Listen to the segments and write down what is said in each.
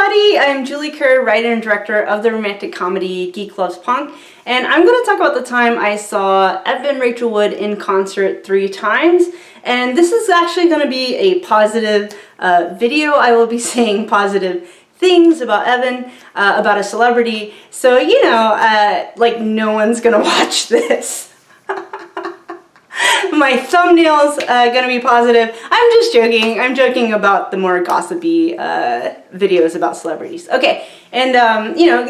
everybody, I'm Julie Kerr, writer and director of the romantic comedy Geek Loves Punk, and I'm going to talk about the time I saw Evan Rachel Wood in concert 3 times, and this is actually going to be a positive video. I will be saying positive things about Evan, about a celebrity, so you know, like no one's going to watch this. My thumbnail's gonna be positive. I'm just joking. I'm joking about the more gossipy videos about celebrities. Okay, and you know,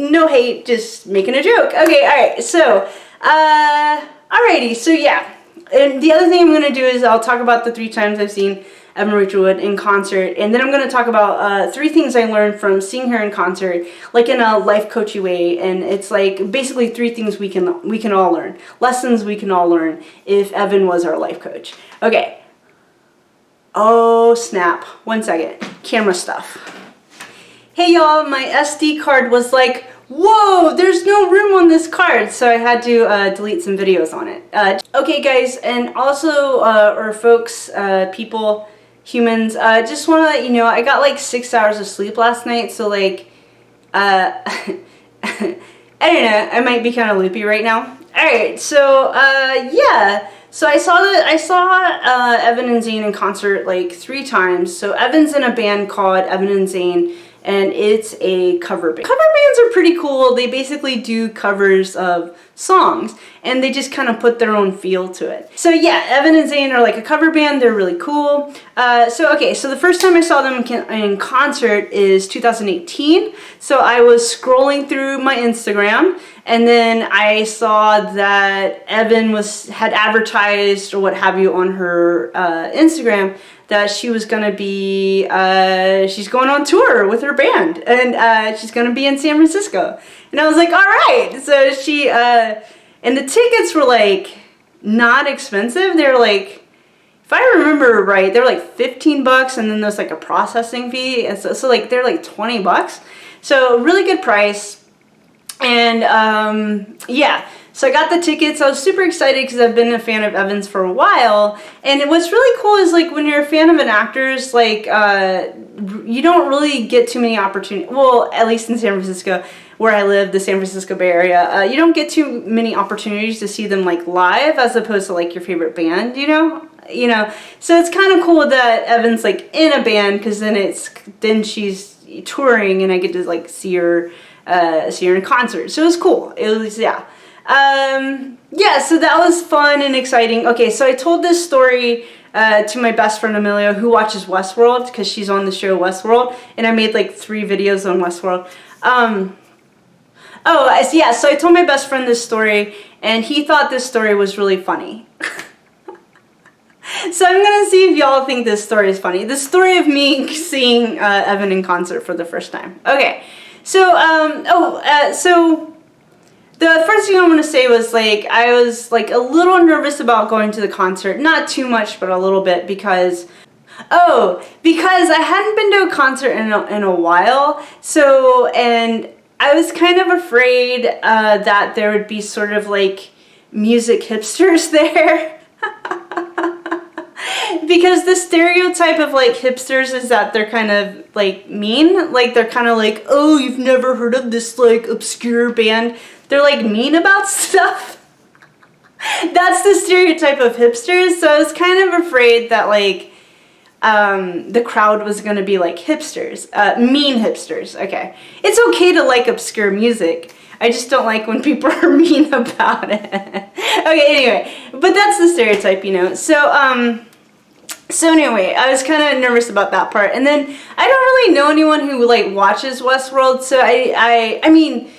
no hate, just making a joke. Okay, alright, so, alrighty, so yeah. And the other thing I'm gonna do is I'll talk about the 3 times I've seen Evan Rachel Wood in concert, and then I'm going to talk about 3 things I learned from seeing her in concert, like in a life coachy way, and it's like basically 3 things we can all learn, lessons we can all learn if Evan was our life coach. Okay. Oh snap! 1 second. Camera stuff. Hey y'all, my SD card was like, whoa, there's no room on this card, so I had to delete some videos on it. Okay guys, and also, or folks, people, humans, just want to let you know, I got like 6 hours of sleep last night, so like, I don't know, I might be kind of loopy right now. Alright, so, yeah, so I saw Evan and Zane in concert like 3 times. So Evan's in a band called Evan and Zane, and it's a cover band. Cover bands are pretty cool. They basically do covers of songs, and they just kind of put their own feel to it. So yeah, Evan and Zane are like a cover band. They're really cool. So the first time I saw them in concert is 2018. So I was scrolling through my Instagram, and then I saw that Evan had advertised or what have you on her Instagram that she was going to be, she's going on tour with her band, and she's going to be in San Francisco. And I was like, all right. So she, and the tickets were like not expensive. They're like, if I remember right, they're like 15 bucks, and then there's like a processing fee. And so like they're like 20 bucks. So really good price. And yeah. So I got the tickets. I was super excited because I've been a fan of Evan's for a while. And what's really cool is like when you're a fan of an actor's, like you don't really get too many opportunities. Well, at least in San Francisco, where I live, the San Francisco Bay Area, you don't get too many opportunities to see them like live as opposed to like your favorite band, you know? So it's kind of cool that Evan's like in a band, because then she's touring and I get to like see her in concert. So it was cool. It was, yeah. Yeah, so that was fun and exciting. Okay, so I told this story to my best friend Amelia, who watches Westworld, because she's on the show Westworld, and I made like 3 videos on Westworld. Yeah, so I told my best friend this story, and he thought this story was really funny. So I'm gonna see if y'all think this story is funny. The story of me seeing Evan in concert for the first time. Okay, so, so the first thing I want to say was, like, I was, like, a little nervous about going to the concert. Not too much, but a little bit, because I hadn't been to a concert in a while. So, and I was kind of afraid that there would be sort of, like, music hipsters there. Because the stereotype of, like, hipsters is that they're kind of, like, mean. Like, they're kind of like, oh, you've never heard of this, like, obscure band. They're, like, mean about stuff. That's the stereotype of hipsters. So I was kind of afraid that, like, the crowd was going to be, like, hipsters. Mean hipsters. Okay. It's okay to like obscure music. I just don't like when people are mean about it. Okay, anyway. But that's the stereotype, you know. So anyway, I was kind of nervous about that part. And then I don't really know anyone who, like, watches Westworld. So I mean,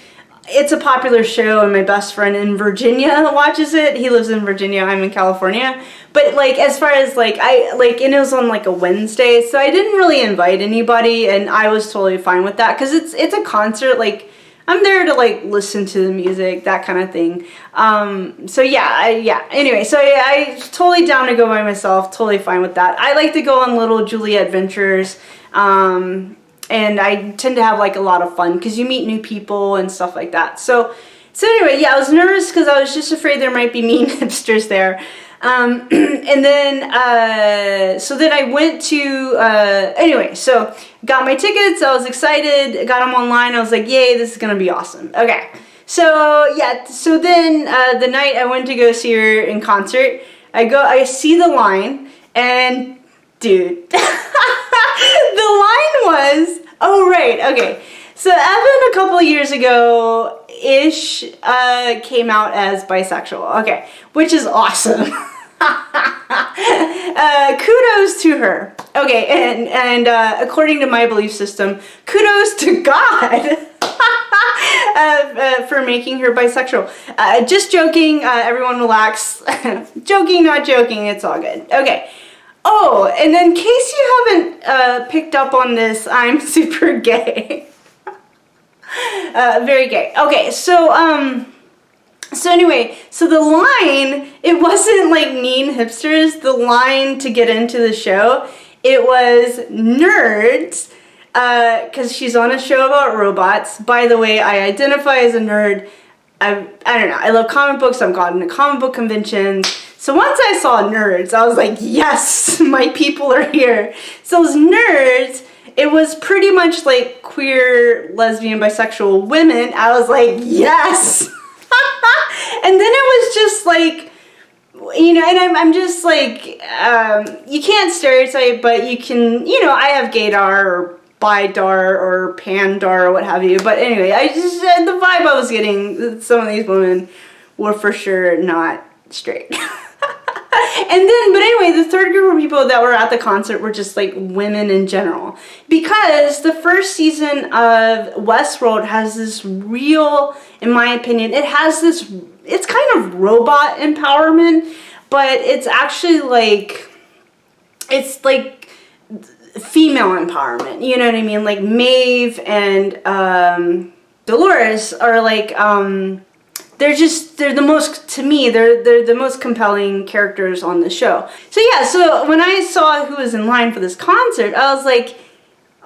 it's a popular show, and my best friend in Virginia watches it. He lives in Virginia. I'm in California. But, like, as far as, like, and it was on, like, a Wednesday. So I didn't really invite anybody, and I was totally fine with that. Because it's a concert, like, I'm there to, like, listen to the music, that kind of thing. So yeah, anyway, so I totally down to go by myself, totally fine with that. I like to go on little Julia adventures, and I tend to have, like, a lot of fun, because you meet new people and stuff like that. So anyway, yeah, I was nervous because I was just afraid there might be mean hipsters there. And then, so then I went to, anyway, so got my tickets. I was excited, got them online. I was like, yay, this is going to be awesome. Okay. So yeah, so then, the night I went to go see her in concert, I see the line, and dude, the line was, oh right, okay. So Evan a couple of years ago-ish came out as bisexual, okay, which is awesome. Kudos to her. Okay, and according to my belief system, kudos to God for making her bisexual. Just joking, everyone relax. Joking, not joking, it's all good. Okay. Oh, and in case you haven't picked up on this, I'm super gay. Very gay. Okay, so anyway, so the line, it wasn't like mean hipsters. The line to get into the show, it was nerds, because she's on a show about robots. By the way, I identify as a nerd. I don't know, I love comic books. I've gone to comic book conventions. So once I saw nerds, I was like, yes, my people are here. So those nerds, it was pretty much like queer, lesbian, bisexual women. I was like, yes. And then it was just like, you know, and I'm just like, you can't stereotype, but you can, you know, I have gaydar or bidar or pandar or what have you. But anyway, I just, the vibe I was getting, some of these women were for sure not straight. And then, but anyway, the third group of people that were at the concert were just like women in general. Because the first season of Westworld has this real, in my opinion, it has this, it's kind of robot empowerment, but it's actually like, it's like female empowerment, you know what I mean? Like Maeve and Dolores are like, they're the most, to me, they're the most compelling characters on the show. So yeah, so when I saw who was in line for this concert, I was like,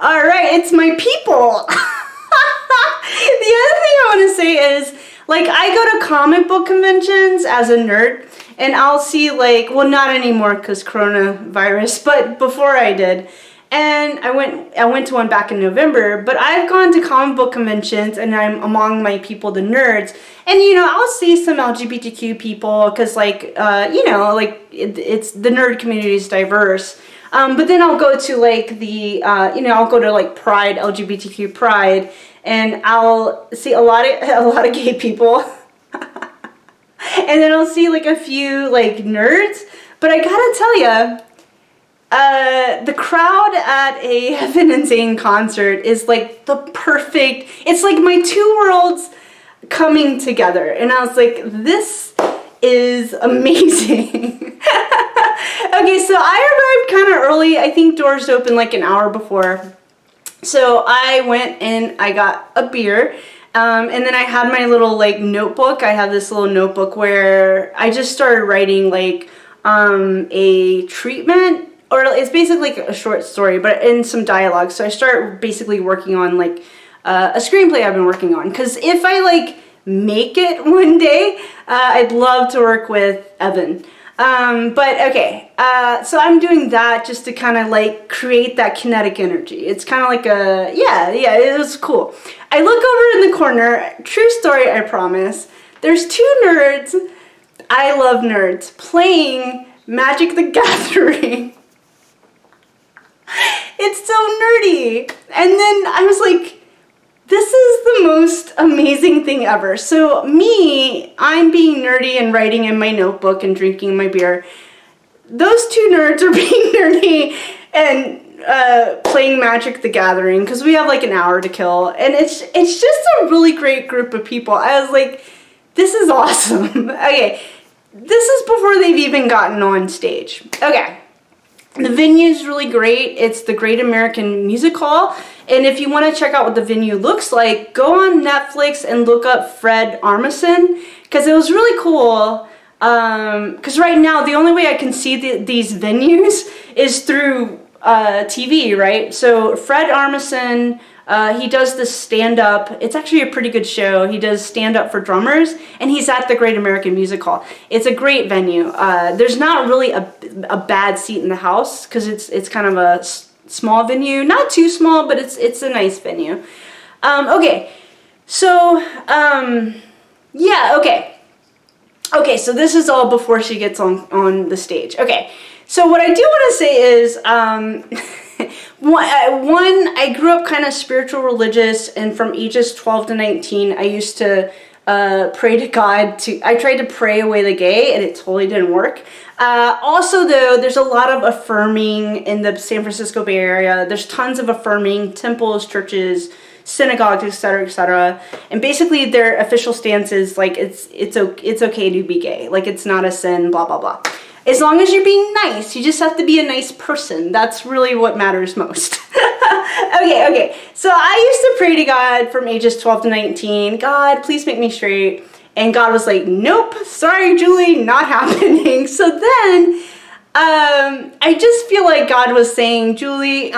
all right, it's my people. The other thing I want to say is, like, I go to comic book conventions as a nerd, and I'll see, like, well, not anymore because coronavirus, but before I did. And I went to one back in November, but I've gone to comic book conventions and I'm among my people, the nerds. And, you know, I'll see some LGBTQ people because, like, you know, like, it's the nerd community is diverse. But then I'll go to, like, the, you know, I'll go to, like, Pride, LGBTQ Pride, and I'll see a lot of gay people. And then I'll see, like, a few, like, nerds. But I gotta tell ya, the crowd at a Evan Zane concert is like the perfect, it's like my two worlds coming together. And I was like, this is amazing. Okay, so I arrived kind of early. I think doors opened like an hour before. So I went and I got a beer. And then I had my little like notebook. I have this little notebook where I just started writing like a treatment. Or it's basically like a short story, but in some dialogue. So I start basically working on like a screenplay I've been working on. Because if I like make it one day, I'd love to work with Evan. But okay, so I'm doing that just to kind of like create that kinetic energy. It's kind of like a, yeah, it was cool. I look over in the corner, true story, I promise. There's two nerds, I love nerds, playing Magic the Gathering. It's so nerdy. And then I was like, this is the most amazing thing ever. So me, I'm being nerdy and writing in my notebook and drinking my beer. Those two nerds are being nerdy and playing Magic the Gathering because we have like an hour to kill. And it's just a really great group of people. I was like, this is awesome. Okay, this is before they've even gotten on stage. Okay. The venue is really great. It's the Great American Music Hall. And if you want to check out what the venue looks like, go on Netflix and look up Fred Armisen. Because it was really cool. Because right now, the only way I can see these venues is through TV, right? So Fred Armisen, he does this stand-up. It's actually a pretty good show. He does stand-up for drummers, and he's at the Great American Music Hall. It's a great venue. There's not really a bad seat in the house because it's kind of a small venue. Not too small, but it's a nice venue. Okay, so yeah, okay. Okay, so this is all before she gets on the stage. Okay, so what I do want to say is, one, I grew up kind of spiritual religious, and from ages 12 to 19, I used to pray to God. I tried to pray away the gay, and it totally didn't work. Also, though, there's a lot of affirming in the San Francisco Bay Area. There's tons of affirming temples, churches, synagogues, etc., and basically their official stance is like it's okay to be gay, like it's not a sin, blah blah blah, as long as you're being nice. You just have to be a nice person. That's really what matters most. okay, so I used to pray to God from ages 12 to 19, God, please make me straight, and God was like, nope, sorry Julie, not happening. So then I just feel like God was saying, Julie,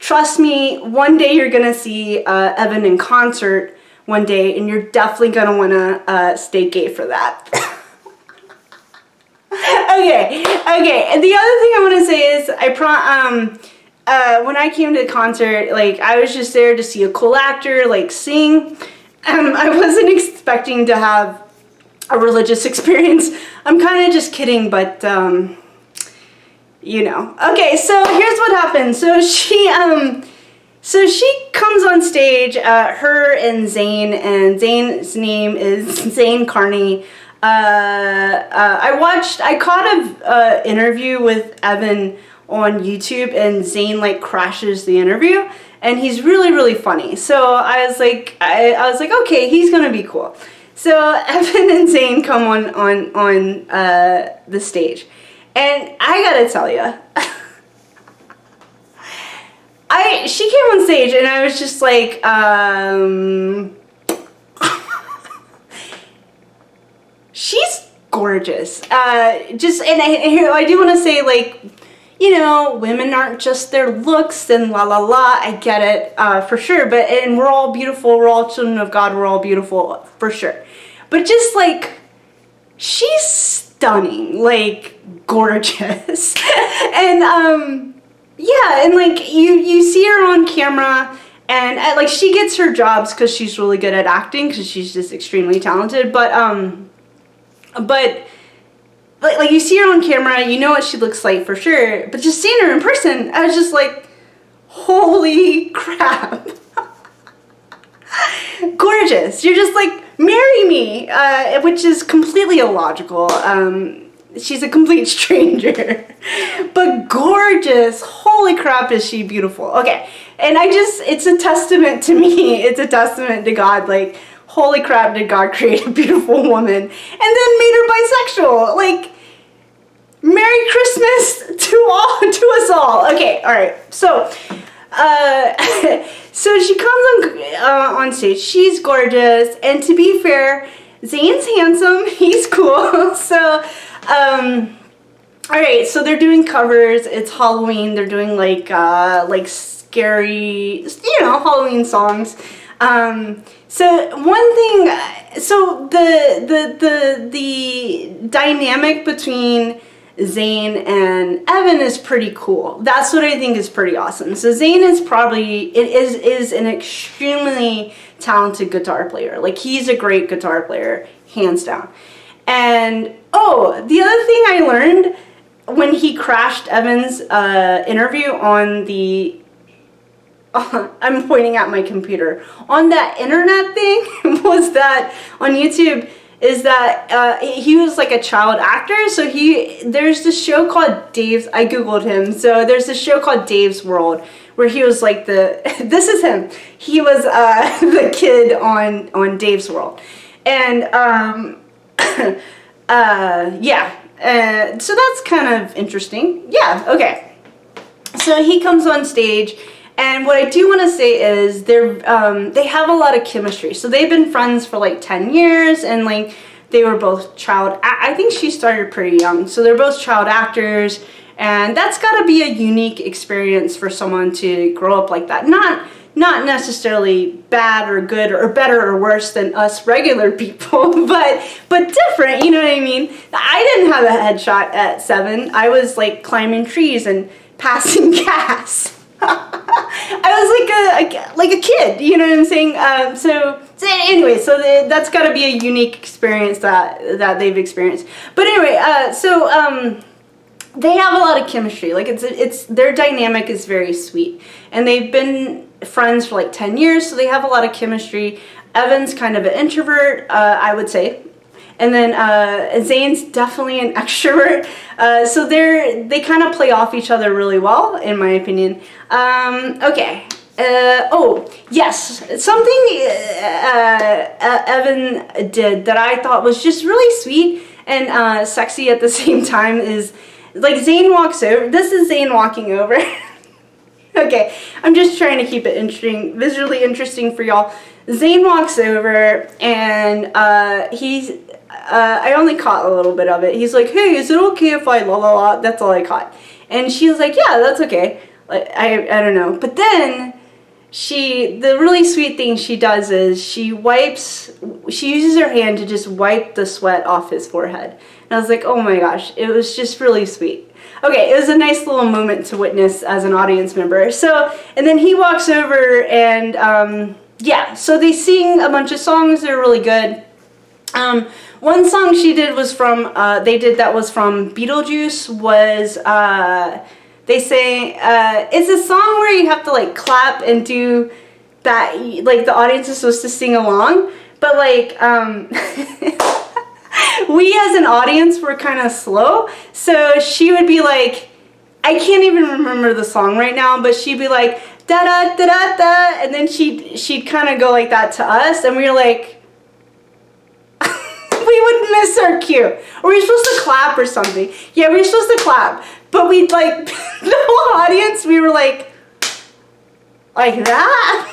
trust me, one day you're going to see Evan in concert one day, and you're definitely going to want to stay gay for that. Okay. And the other thing I want to say is, when I came to the concert, like, I was just there to see a cool actor, like, sing. I wasn't expecting to have a religious experience. I'm kind of just kidding, but... you know. Okay, so here's what happened. So she comes on stage, her and Zane, and Zane's name is Zane Carney. I caught a interview with Evan on YouTube, and Zane like crashes the interview, and he's really, really funny. So I was like, okay, he's gonna be cool. So Evan and Zane come on the stage. And I gotta tell you, she came on stage and I was just like, she's gorgeous. I do want to say, like, you know, women aren't just their looks and la la la. I get it, for sure. And we're all beautiful. We're all children of God. We're all beautiful, for sure. But just like, she's stunning, like gorgeous. And yeah, and like you see her on camera, and like she gets her jobs because she's really good at acting, because she's just extremely talented. But like you see her on camera, you know what she looks like for sure. But just seeing her in person, I was just like, holy crap. Gorgeous. You're just like, marry me, which is completely illogical. She's a complete stranger, but gorgeous. Holy crap, is she beautiful. Okay, and it's a testament to me. It's a testament to God. Like, holy crap, did God create a beautiful woman and then made her bisexual. Like, Merry Christmas to us all. Okay, all right. So, so she comes on stage. She's gorgeous, and to be fair, Zane's handsome. He's cool. So, all right. So they're doing covers. It's Halloween. They're doing like scary, you know, Halloween songs. So one thing. So the dynamic between Zane and Evan is pretty cool. That's what I think is pretty awesome. So Zane is an extremely talented guitar player. Like, he's a great guitar player, hands down. And the other thing I learned when he crashed Evan's interview on the I'm pointing at my computer on that internet thing was that on YouTube is that he was like a child actor. So there's this show called Dave's, I googled him. So there's this show called Dave's World where he was like this is him. He was the kid on Dave's World. And yeah, so that's kind of interesting. Yeah, okay. So he comes on stage, and what I do want to say is they have a lot of chemistry. So they've been friends for like 10 years, and like they were both I think she started pretty young. So they're both child actors, And that's got to be a unique experience for someone to grow up like that. Not necessarily bad or good or better or worse than us regular people, but different, you know what I mean? I didn't have a headshot at 7. I was like climbing trees and passing gas. I was like a kid, you know what I'm saying? So anyway, that's got to be a unique experience that they've experienced. But anyway, they have a lot of chemistry. Like it's their dynamic is very sweet, and they've been friends for like 10 years, so they have a lot of chemistry. Evan's kind of an introvert, I would say, and then Zane's definitely an extrovert. So they kind of play off each other really well, in my opinion. Okay. Oh yes, something Evan did that I thought was just really sweet and sexy at the same time is, like, Zane walks over. This is Zane walking over. Okay, I'm just trying to keep it interesting, visually interesting for y'all. Zane walks over and I only caught a little bit of it. He's like, hey, is it okay if I la la la? That's all I caught. And she was like, yeah, that's okay. Like, I don't know. But then the really sweet thing she does is she uses her hand to just wipe the sweat off his forehead. And I was like, oh my gosh, it was just really sweet. Okay, it was a nice little moment to witness as an audience member. So, and then he walks over and, yeah, so they sing a bunch of songs. They're really good. One song she did was from, that was from Beetlejuice was, they say, it's a song where you have to like clap and do that, like the audience is supposed to sing along, but like, we as an audience were kind of slow, so she would be like, I can't even remember the song right now, but she'd be like, da da da da da, and then she'd kind of go like that to us, and we were like, we would miss our cue. Or we were supposed to clap or something. Yeah, we were supposed to clap, but we'd like, the whole audience, we were like that?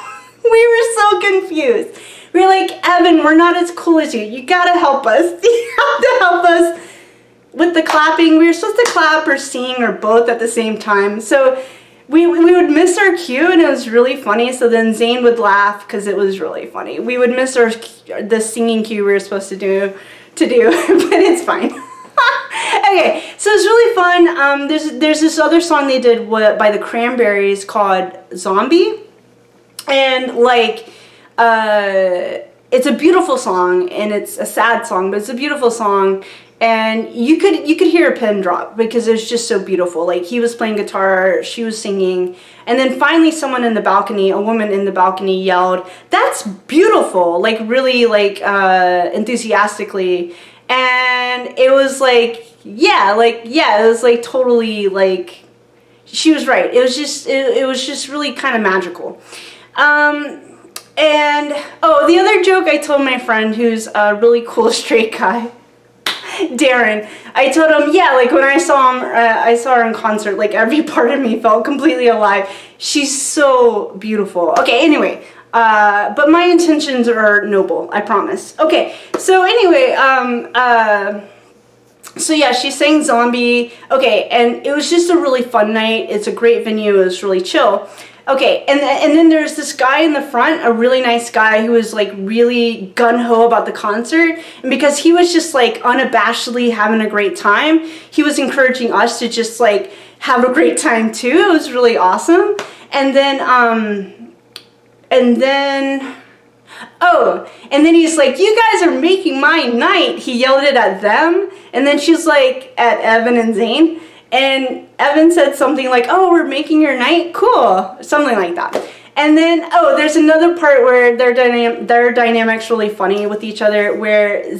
We were so confused. We were like, Evan, we're not as cool as you. You gotta help us. You have to help us with the clapping. We were supposed to clap or sing or both at the same time. So we would miss our cue, and it was really funny. So then Zane would laugh because it was really funny. We would miss the singing cue we were supposed to do, but it's fine. Okay, so it's really fun. There's this other song they did by the Cranberries called Zombie, and like, it's a beautiful song, and it's a sad song, but it's a beautiful song, and you could hear a pin drop because it was just so beautiful. Like, he was playing guitar, she was singing, and then finally someone in the balcony, a woman in the balcony, yelled, "That's beautiful!" like really like enthusiastically, and it was like, yeah, it was like totally like, she was right. It was just really kind of magical. And, oh, the other joke I told my friend who's a really cool straight guy, Darren, I told him, yeah, like when I saw her in concert, like every part of me felt completely alive. She's so beautiful. Okay, anyway, but my intentions are noble, I promise. Okay, so anyway, so yeah, she sang Zombie. Okay, and it was just a really fun night. It's a great venue. It was really chill. Okay, and then there's this guy in the front, a really nice guy who was like really gung-ho about the concert, and because he was just like unabashedly having a great time, he was encouraging us to just like have a great time too. It was really awesome. And then he's like, "You guys are making my night." He yelled it at them, and then she's like, at Evan and Zane. And Evan said something like, "Oh, we're making your night? Cool." Something like that. And then, oh, there's another part where their dynamic's really funny with each other, where,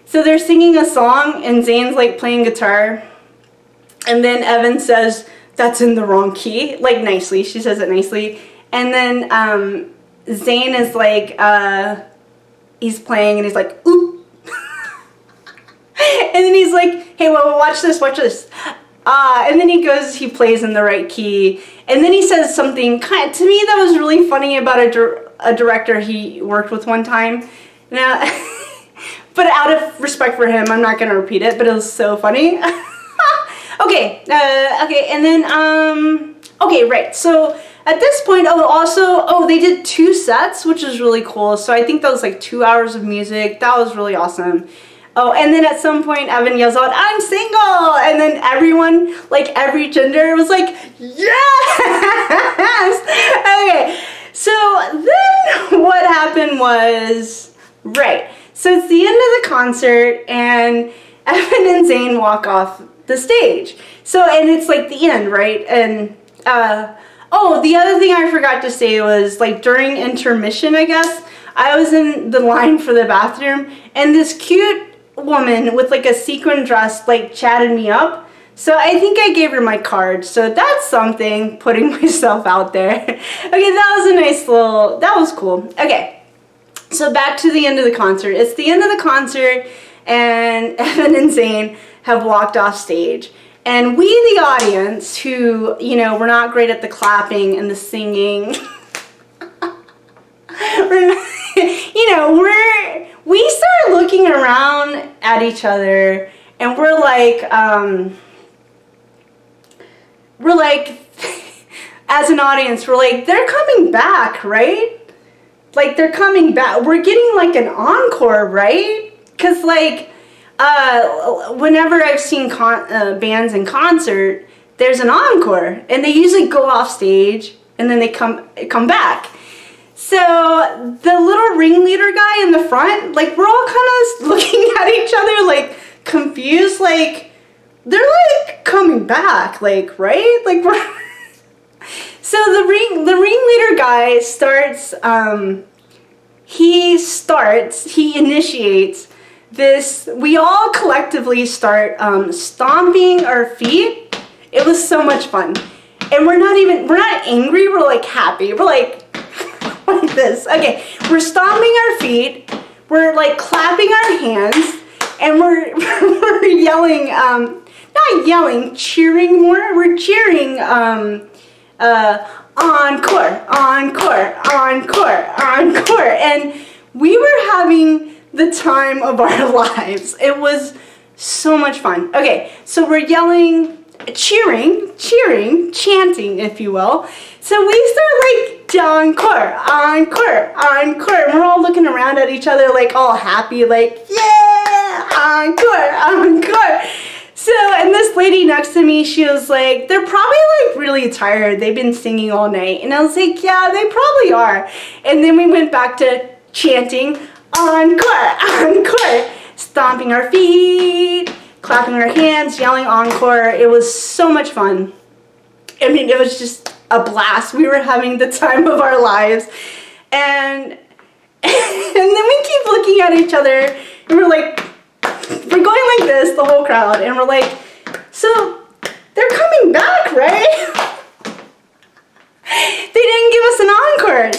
so they're singing a song, and Zane's like playing guitar, and then Evan says, "That's in the wrong key," like nicely. She says it nicely. And then Zane is like, he's playing, and he's like, "Oop." And then he's like, "Hey, well, watch this. And then he plays in the right key. And then he says something, kind of, to me, that was really funny about a director he worked with one time. Now, but out of respect for him, I'm not going to repeat it, but it was so funny. Okay, okay, and then, okay, right, so at this point, they did 2 sets, which is really cool, so I think that was like 2 hours of music. That was really awesome. Oh, and then at some point, Evan yells out, "I'm single!" And then everyone, like every gender, was like, "Yes!" Okay, so then what happened was, right, so it's the end of the concert, and Evan and Zane walk off the stage. So, and it's like the end, right? And, oh, the other thing I forgot to say was, like, during intermission, I guess, I was in the line for the bathroom, and this cute woman with like a sequin dress like chatted me up, so I think I gave her my card, so that's something, putting myself out there. Okay, that was a nice little, that was cool. Okay, so back to the end of the concert. It's the end of the concert, and Evan and Zane have walked off stage, and we, the audience, who, you know, we're not great at the clapping and the singing, we're not, you know, we start looking around at each other, and we're like, as an audience, we're like, they're coming back, right? Like, they're coming back. We're getting like an encore, right? Because like, whenever I've seen bands in concert, there's an encore, and they usually go off stage, and then they come back. So the little ringleader guy in the front, like, we're all kind of looking at each other, like, confused, like, they're like coming back, like, right? Like, we're so the ringleader guy starts, he initiates this, we all collectively start stomping our feet. It was so much fun. And we're not angry, we're like happy. We're like this. Okay, we're stomping our feet, we're like clapping our hands, and we're yelling, not yelling, cheering more. We're cheering, encore, encore, encore, encore. And we were having the time of our lives. It was so much fun. Okay, so we're yelling, cheering, chanting, if you will. So we start like, encore, encore, encore. And we're all looking around at each other like all happy, like, yeah, encore, encore. So, and this lady next to me, she was like, they're probably like really tired. They've been singing all night. And I was like, yeah, they probably are. And then we went back to chanting, encore, encore, stomping our feet, clapping our hands, yelling encore. It was so much fun. I mean, it was just a blast. We were having the time of our lives. And then we keep looking at each other, and we're like, we're going like this, the whole crowd, and we're like, so they're coming back, right? They didn't give us an encore.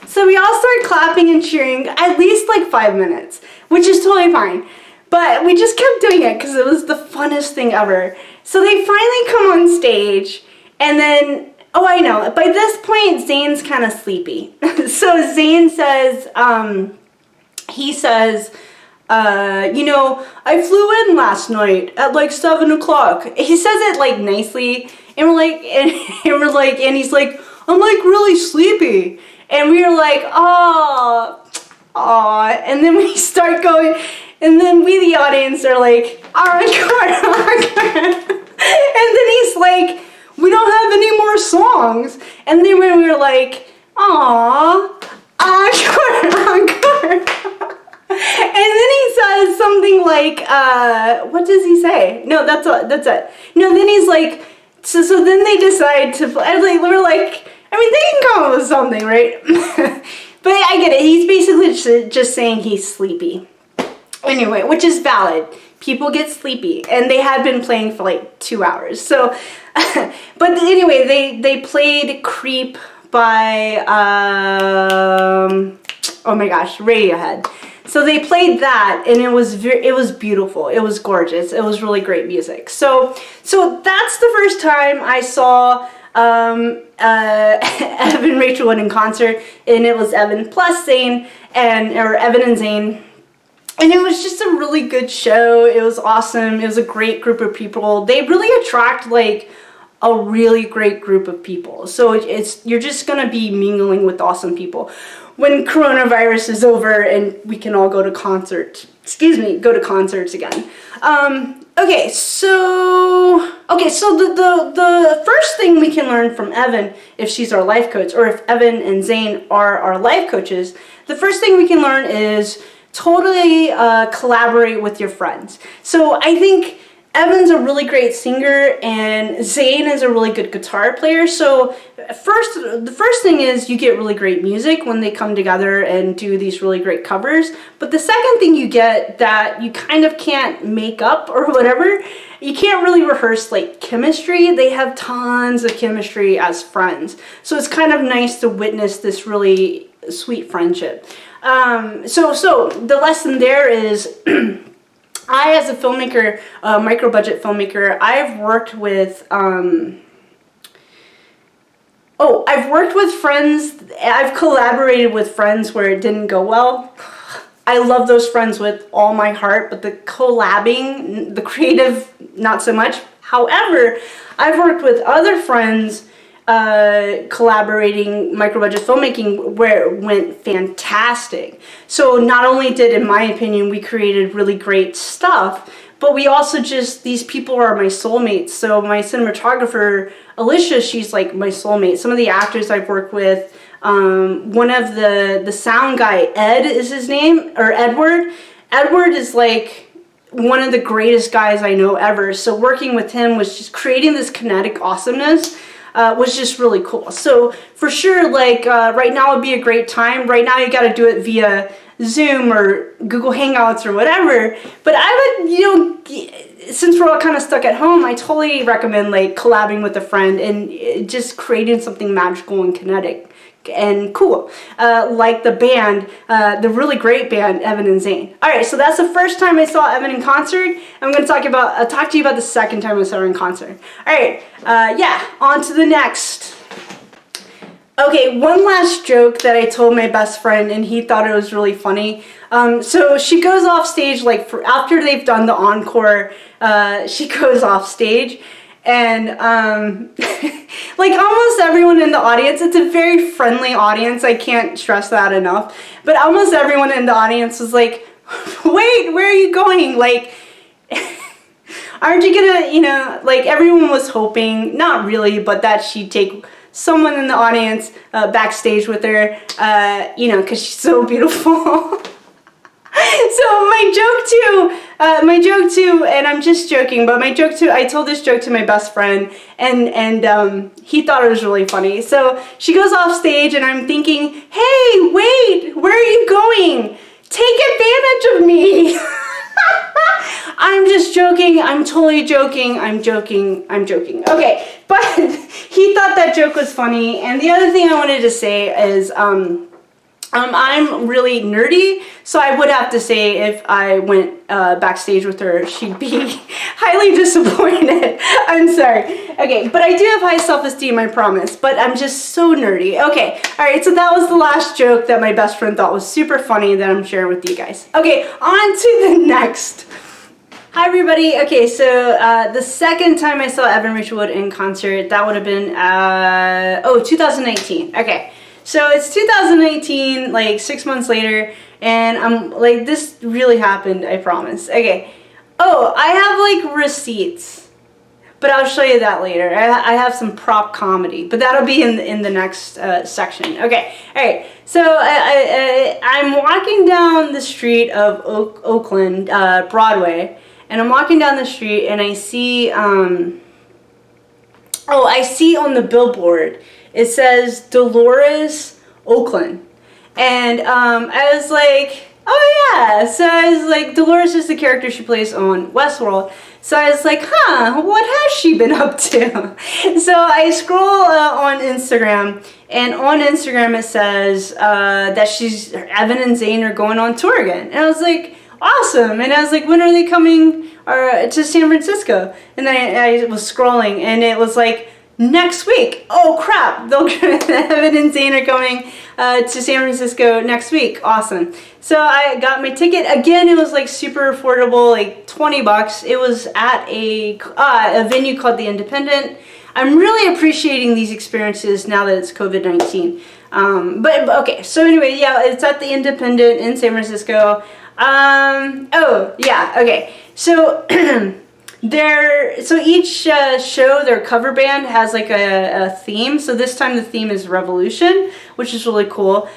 So we all started clapping and cheering at least like 5 minutes, which is totally fine. But we just kept doing it because it was the funnest thing ever. So they finally come on stage, and then, oh, I know, by this point, Zane's kind of sleepy. So Zane says, he says, you know, I flew in last night at like 7 o'clock. He says it like nicely, and we're like, and he's like, I'm like really sleepy. And we were like, aw. And then we start going, and then we, the audience, are like, encore, encore. And then he's like, we don't have any more songs. And then when we were like, aw, encore, encore. And then he says something like, what does he say? No, that's it. No, then he's like, so then they decide to play. We're like, I mean, they can come up with something, right? But I get it. He's basically just saying he's sleepy. Anyway, which is valid. People get sleepy, and they had been playing for like 2 hours. So, but anyway, they played Creep by, oh my gosh, Radiohead. So they played that, and it was beautiful. It was gorgeous. It was really great music. So that's the first time I saw Evan Rachel Wood in concert, and it was Evan plus Zane, or Evan and Zane. And it was just a really good show. It was awesome. It was a great group of people. They really attract like a really great group of people. So you're just gonna be mingling with awesome people when coronavirus is over and we can all go to concerts. Go to concerts again. Okay, so the first thing we can learn from Evan, if she's our life coach, or if Evan and Zane are our life coaches, the first thing we can learn is totally collaborate with your friends. So I think Evan's a really great singer and Zane is a really good guitar player. So the first thing is you get really great music when they come together and do these really great covers. But the second thing you get that you kind of can't make up or whatever, you can't really rehearse like chemistry. They have tons of chemistry as friends. So it's kind of nice to witness this really sweet friendship. So the lesson there is I, as a filmmaker, micro-budget filmmaker, I've worked with friends, I've collaborated with friends where it didn't go well. I love those friends with all my heart, but the collabing, the creative, not so much. However, I've worked with other friends collaborating micro-budget filmmaking where it went fantastic. So not only did, in my opinion, we created really great stuff, but we also these people are my soulmates. So my cinematographer, Alicia, she's like my soulmate. Some of the actors I've worked with, one of the sound guy, Ed is his name, or Edward. Edward is like one of the greatest guys I know ever. So working with him was just creating this kinetic awesomeness. Was just really cool. So for sure, like right now would be a great time. Right now you got to do it via Zoom or Google Hangouts or whatever. But I would, since we're all kind of stuck at home, I totally recommend like collabing with a friend and just creating something magical and kinetic and cool, like the band, the really great band, Evan and Zane. All right, so that's the first time I saw Evan in concert. I'm going to talk to you about the second time I saw her in concert. All right, yeah, on to the next. Okay, one last joke that I told my best friend, and he thought it was really funny. So she goes off stage, like after they've done the encore, she goes off stage. And like almost everyone in the audience, it's a very friendly audience, I can't stress that enough, but almost everyone in the audience was like, wait, where are you going? Like, aren't you gonna, like everyone was hoping, not really, but that she'd take someone in the audience backstage with her, because she's so beautiful. So my joke too, and I'm just joking, but my joke too, I told this joke to my best friend, and he thought it was really funny. So she goes off stage, and I'm thinking, hey, wait, where are you going? Take advantage of me. I'm just joking, I'm totally joking, I'm joking. Okay, but he thought that joke was funny, and the other thing I wanted to say is, I'm really nerdy, so I would have to say if I went backstage with her, she'd be highly disappointed. I'm sorry. Okay, but I do have high self-esteem, I promise, but I'm just so nerdy. Okay, all right, so that was the last joke that my best friend thought was super funny that I'm sharing with you guys. Okay, on to the next. Hi everybody. Okay, so the second time I saw Evan Rachel Wood in concert, that would have been 2019. Okay. So it's 2019, like 6 months later, and I'm like, this really happened, I promise. Okay. Oh, I have like receipts, but I'll show you that later. I have some prop comedy, but that'll be in the next section. Okay. All right. So I'm walking down the street of Oakland, Broadway, and I'm walking down the street, and I see, I see on the billboard, it says Dolores, Oakland. And I was like, oh yeah. So I was like, Dolores is the character she plays on Westworld. So I was like, huh, what has she been up to? So I scroll on Instagram, and on Instagram it says that Evan and Zane are going on tour again. And I was like, awesome. And I was like, when are they coming to San Francisco? And then I was scrolling, and it was like, next week. Oh crap, Evan and Zane are coming to San Francisco next week. Awesome. So I got my ticket. Again, it was like super affordable, like $20. It was at a venue called The Independent. I'm really appreciating these experiences now that it's COVID-19. But okay, so anyway, yeah, it's at The Independent in San Francisco. Oh yeah, okay. So so each show, their cover band has like a theme. So this time the theme is Revolution, which is really cool.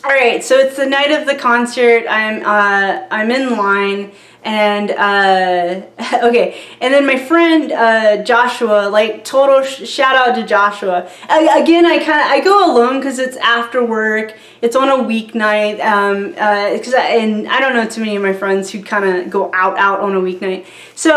All right, so it's the night of the concert. I'm in line, and okay, and then my friend Joshua, like total shout out to Joshua. Again, I go alone because it's after work. It's on a weeknight. And I don't know too many of my friends who kind of go out on a weeknight. So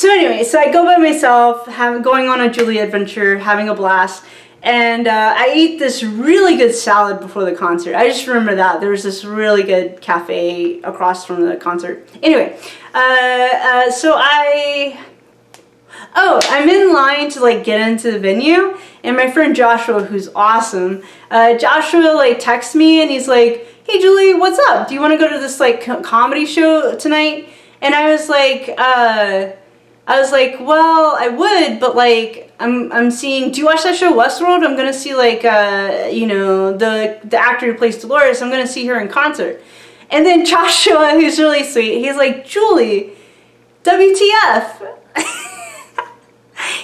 anyway, so I go by myself, going on a Julia adventure, having a blast. And I ate this really good salad before the concert. I just remember that. There was this really good cafe across from the concert. Anyway, so I'm in line to like get into the venue. And my friend Joshua, who's awesome, Joshua like texts me and he's like, "Hey Julie, what's up? Do you want to go to this like comedy show tonight?" And I was like, well, I would, but like, I'm seeing, do you watch that show Westworld? I'm gonna see like, you know, the actor who plays Dolores, I'm gonna see her in concert. And then Joshua, who's really sweet, he's like, "Julie, WTF?"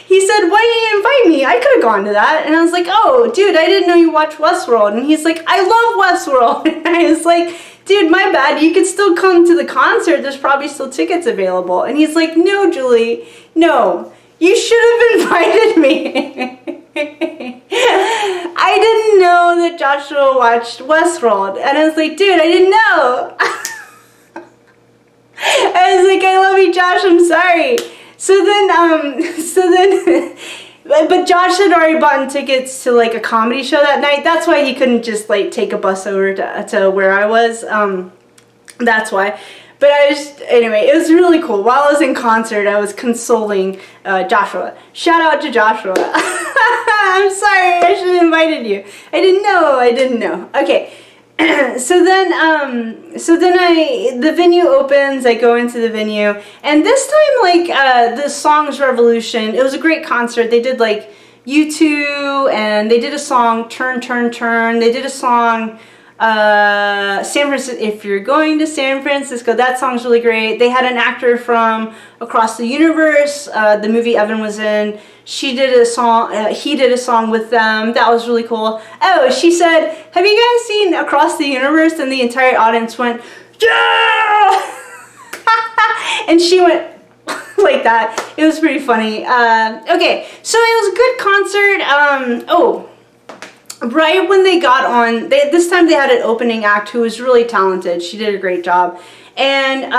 He said, "Why didn't you invite me? I could have gone to that." And I was like, "Oh, dude, I didn't know you watched Westworld." And he's like, "I love Westworld." And I was like, "Dude, my bad. You could still come to the concert. There's probably still tickets available." And he's like, "No, Julie, no. You should have invited me." I didn't know that Joshua watched Westworld. And I was like, "Dude, I didn't know." I was like, "I love you, Josh. I'm sorry." But Josh had already bought tickets to like a comedy show that night. That's why he couldn't just like take a bus over to where I was. That's why. But anyway, it was really cool. While I was in concert, I was consoling Joshua. Shout out to Joshua. I'm sorry, I should have invited you. I didn't know. Okay. So then the venue opens, I go into the venue, and this time, like, the song's Revolution. It was a great concert. They did, like, U2, and they did a song, Turn, Turn, Turn. They did a song, San Francisco, If You're Going to San Francisco. That song's really great. They had an actor from Across the Universe, the movie Evan was in. She did a song, he did a song with them. That was really cool. Oh, she said, "Have you guys seen Across the Universe?" And the entire audience went, "Yeah!" And she went like that. It was pretty funny. Okay, so it was a good concert. Right when they got on, this time they had an opening act who was really talented. She did a great job. And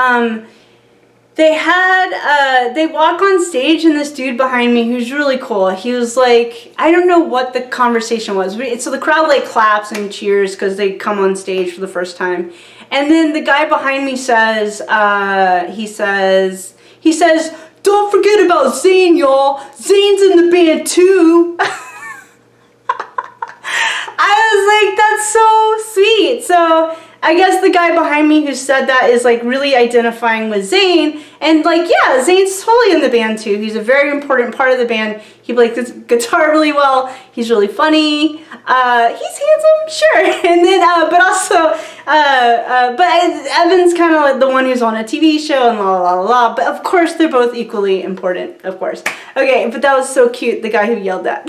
they walk on stage, and this dude behind me who's really cool, he was like, I don't know what the conversation was. So the crowd like claps and cheers because they come on stage for the first time. And then the guy behind me says, he says, "Don't forget about Zane, y'all. Zane's in the band too." I was like, that's so sweet. So I guess the guy behind me who said that is like really identifying with Zane, and like, yeah, Zane's totally in the band too. He's a very important part of the band. He plays his guitar really well. He's really funny. He's handsome, sure. And then, but also, Evan's kind of like the one who's on a TV show and la la la la. But of course, they're both equally important, of course. Okay, but that was so cute. The guy who yelled that.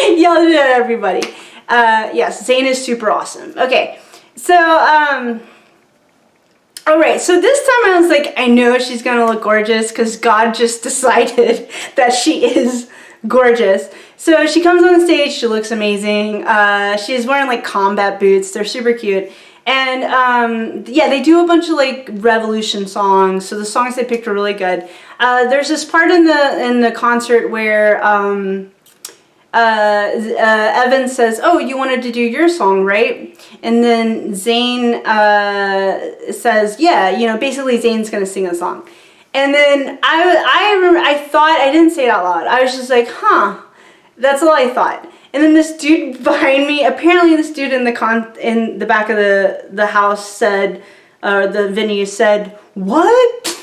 Yelled at everybody. Yes, Zane is super awesome. Okay, so, alright, so this time I was like, I know she's gonna look gorgeous because God just decided that she is gorgeous. So she comes on stage, she looks amazing. She's wearing like combat boots, they're super cute. And yeah, they do a bunch of like Revolution songs, so the songs they picked are really good. There's this part in the concert where Evan says, "Oh, you wanted to do your song, right?" And then Zane says, "Yeah, you know, basically Zane's gonna sing a song." And then I remember, I thought, I didn't say it out loud. I was just like, huh, that's all I thought. And then this dude behind me, apparently this dude in the back of the house said, the venue said, what?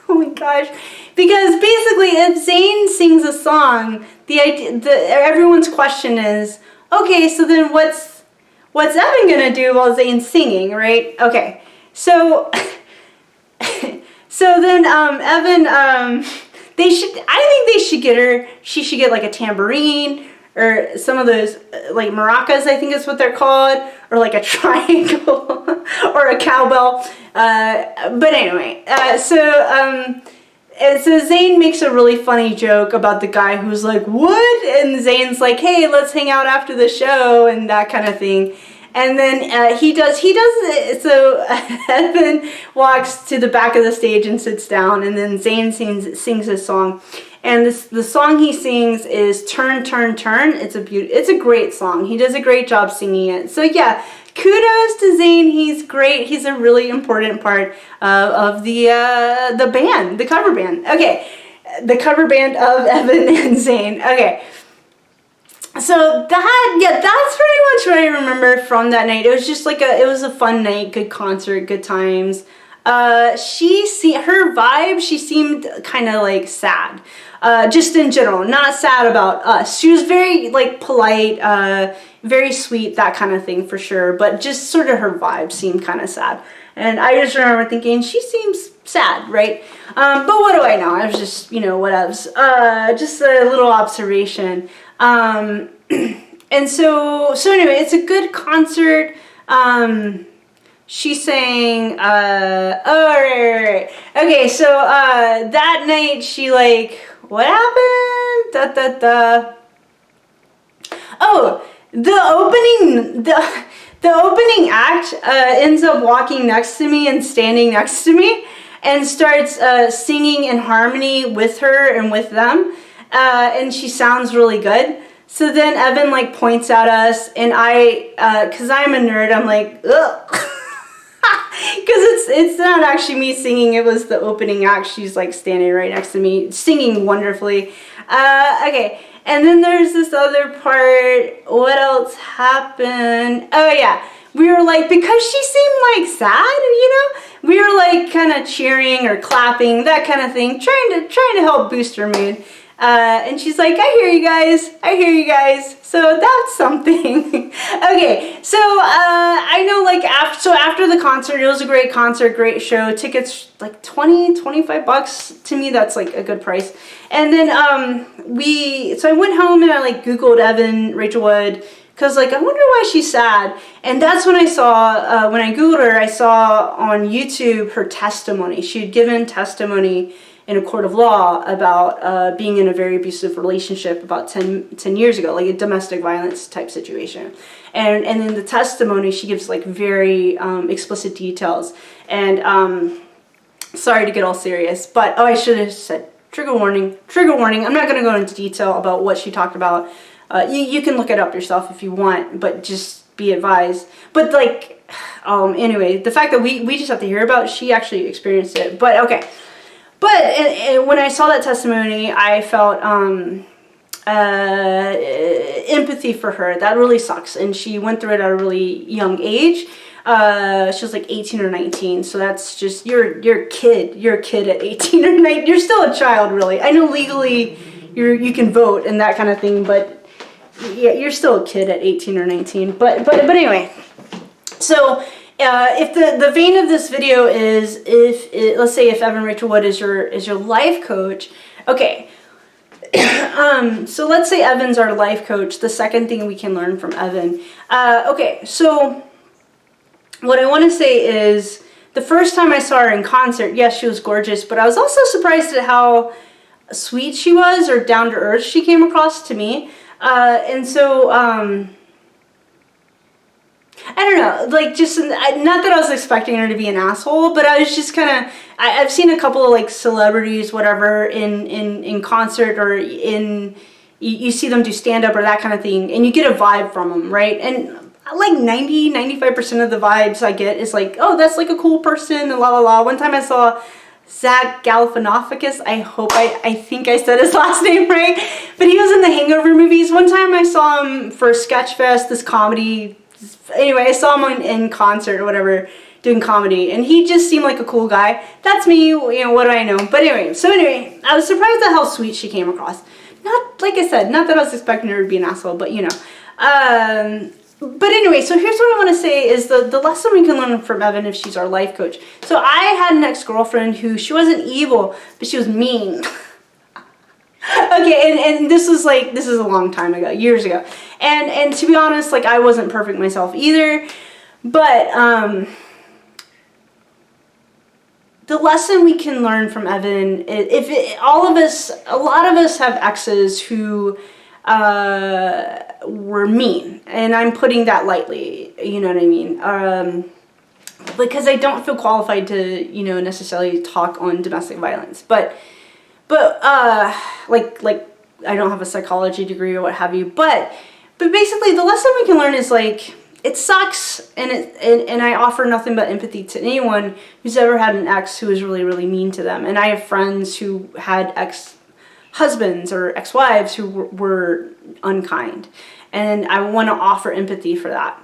Oh my gosh. Because basically if Zane sings a song, everyone's question is, okay, so then what's Evan gonna do while Zane's singing, right? Okay, so so then Evan, I think they should get her, she should get like a tambourine or some of those like maracas, I think is what they're called, or like a triangle or a cowbell. But anyway, so Zane makes a really funny joke about the guy who's like, what? And Zane's like, hey, let's hang out after the show and that kind of thing. And then he does it. So Evan walks to the back of the stage and sits down, and then Zane sings his song. And the song he sings is Turn, Turn, Turn. It's a great song. He does a great job singing it. So yeah, kudos to Zane. He's great. He's a really important part of the band, the cover band. Okay, the cover band of Evan and Zane. Okay. So that's pretty much what I remember from that night. It was just like it was a fun night, good concert, good times. Her vibe, she seemed kind of like sad, just in general, not sad about us. She was very like polite, very sweet, that kind of thing for sure, but just sort of her vibe seemed kind of sad. And I just remember thinking, she seems sad, right? But what do I know? I was just, whatevs. Just a little observation. And so anyway, it's a good concert. She sang, right. Okay, so, that night she like, what happened? Oh, the opening act, ends up walking next to me and standing next to me and starts, singing in harmony with her and with them. And she sounds really good. So then Evan like points at us, and cause I'm a nerd, I'm like, ugh. Cause it's not actually me singing, it was the opening act. She's like standing right next to me, singing wonderfully. Okay, and then there's this other part. What else happened? Oh yeah, we were like, because she seemed like sad, we were like kind of cheering or clapping, that kind of thing, trying to help boost her mood. And she's like, I hear you guys. So that's something. Okay, so I know like after the concert, it was a great concert, great show. Tickets like $25. To me, that's like a good price. And then so I went home and I like Googled Evan Rachel Wood, because like I wonder why she's sad. And that's when I saw, when I Googled her, I saw on YouTube her testimony. She had given testimony in a court of law about being in a very abusive relationship about 10 years ago, like a domestic violence type situation. And in the testimony, she gives like very explicit details. And sorry to get all serious, but I should have said trigger warning. I'm not going to go into detail about what she talked about. You can look it up yourself if you want, but just be advised. But like, anyway, the fact that we just have to hear about it, she actually experienced it. But okay. But when I saw that testimony, I felt empathy for her. That really sucks. And she went through it at a really young age. She was like 18 or 19. So that's just, you're a kid. You're a kid at 18 or 19. You're still a child, really. I know legally you can vote and that kind of thing, but yeah, you're still a kid at 18 or 19. But anyway, so if the vein of this video is let's say if Evan Rachel Wood is your life coach, okay. So let's say Evan's our life coach. The second thing we can learn from Evan. Okay, so what I want to say is the first time I saw her in concert, yes, she was gorgeous, but I was also surprised at how sweet she was, or down to earth she came across to me. And so I don't know, like, just, not that I was expecting her to be an asshole, but I was just kind of, I've seen a couple of, like, celebrities, whatever, in concert, or you see them do stand-up or that kind of thing, and you get a vibe from them, right? And like 95% of the vibes I get is like, oh, that's like a cool person, and la la la. One time I saw Zach Galifianakis. I think I said his last name right, but he was in the Hangover movies. One time I saw him for Sketchfest, this comedy. Anyway, I saw him in concert or whatever, doing comedy, and he just seemed like a cool guy. That's me, you know, what do I know? But anyway, I was surprised at how sweet she came across. Not, like I said, not that I was expecting her to be an asshole, but you know. But anyway, so here's what I want to say is the lesson we can learn from Evan if she's our life coach. So I had an ex-girlfriend who, she wasn't evil, but she was mean. Okay, and this is a long time ago, years ago. And to be honest, like, I wasn't perfect myself either. But the lesson we can learn from Evan is, a lot of us have exes who were mean, and I'm putting that lightly, you know what I mean, because I don't feel qualified to, you know, necessarily talk on domestic violence, but like I don't have a psychology degree or what have you, but basically the lesson we can learn is, like, it sucks, and I offer nothing but empathy to anyone who's ever had an ex who was really, really mean to them. And I have friends who had ex-husbands or ex-wives who were unkind, and I want to offer empathy for that.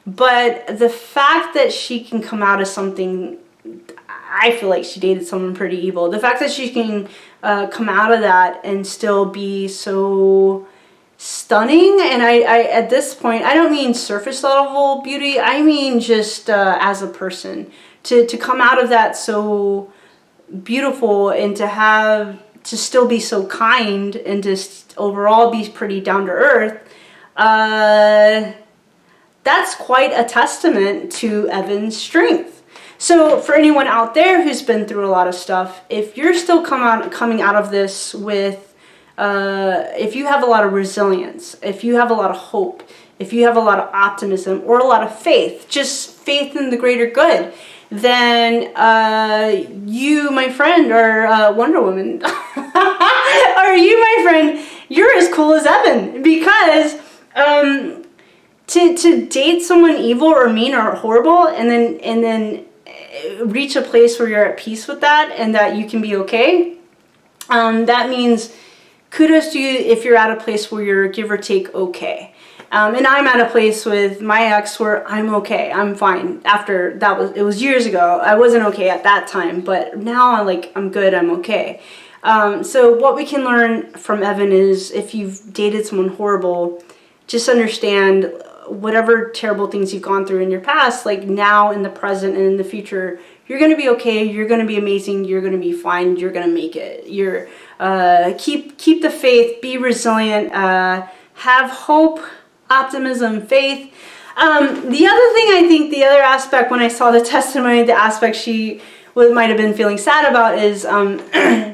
But the fact that she can come out as something, I feel like she dated someone pretty evil. The fact that she can come out of that and still be so stunning, and I at this point, I don't mean surface level beauty, I mean just as a person, to come out of that so beautiful, and to still be so kind, and just overall be pretty down to earth, that's quite a testament to Evan's strength. So for anyone out there who's been through a lot of stuff, if you're still coming out of this with if you have a lot of resilience, if you have a lot of hope, if you have a lot of optimism or a lot of faith, just faith in the greater good, then you, my friend, are Wonder Woman. Or you, my friend, you're as cool as Evan. Because to date someone evil or mean or horrible, and then reach a place where you're at peace with that and that you can be okay, that means kudos to you if you're at a place where you're give or take okay. And I'm at a place with my ex where I'm okay, I'm fine. After that it was years ago. I wasn't okay at that time, but now I'm good, I'm okay. So what we can learn from Evan is, if you've dated someone horrible, just understand whatever terrible things you've gone through in your past, like now in the present and in the future, you're going to be okay, you're going to be amazing, you're going to be fine, you're going to make it. You're keep the faith, be resilient, have hope, optimism, faith. The other thing, I think, the other aspect when I saw the testimony, the aspect she might have been feeling sad about is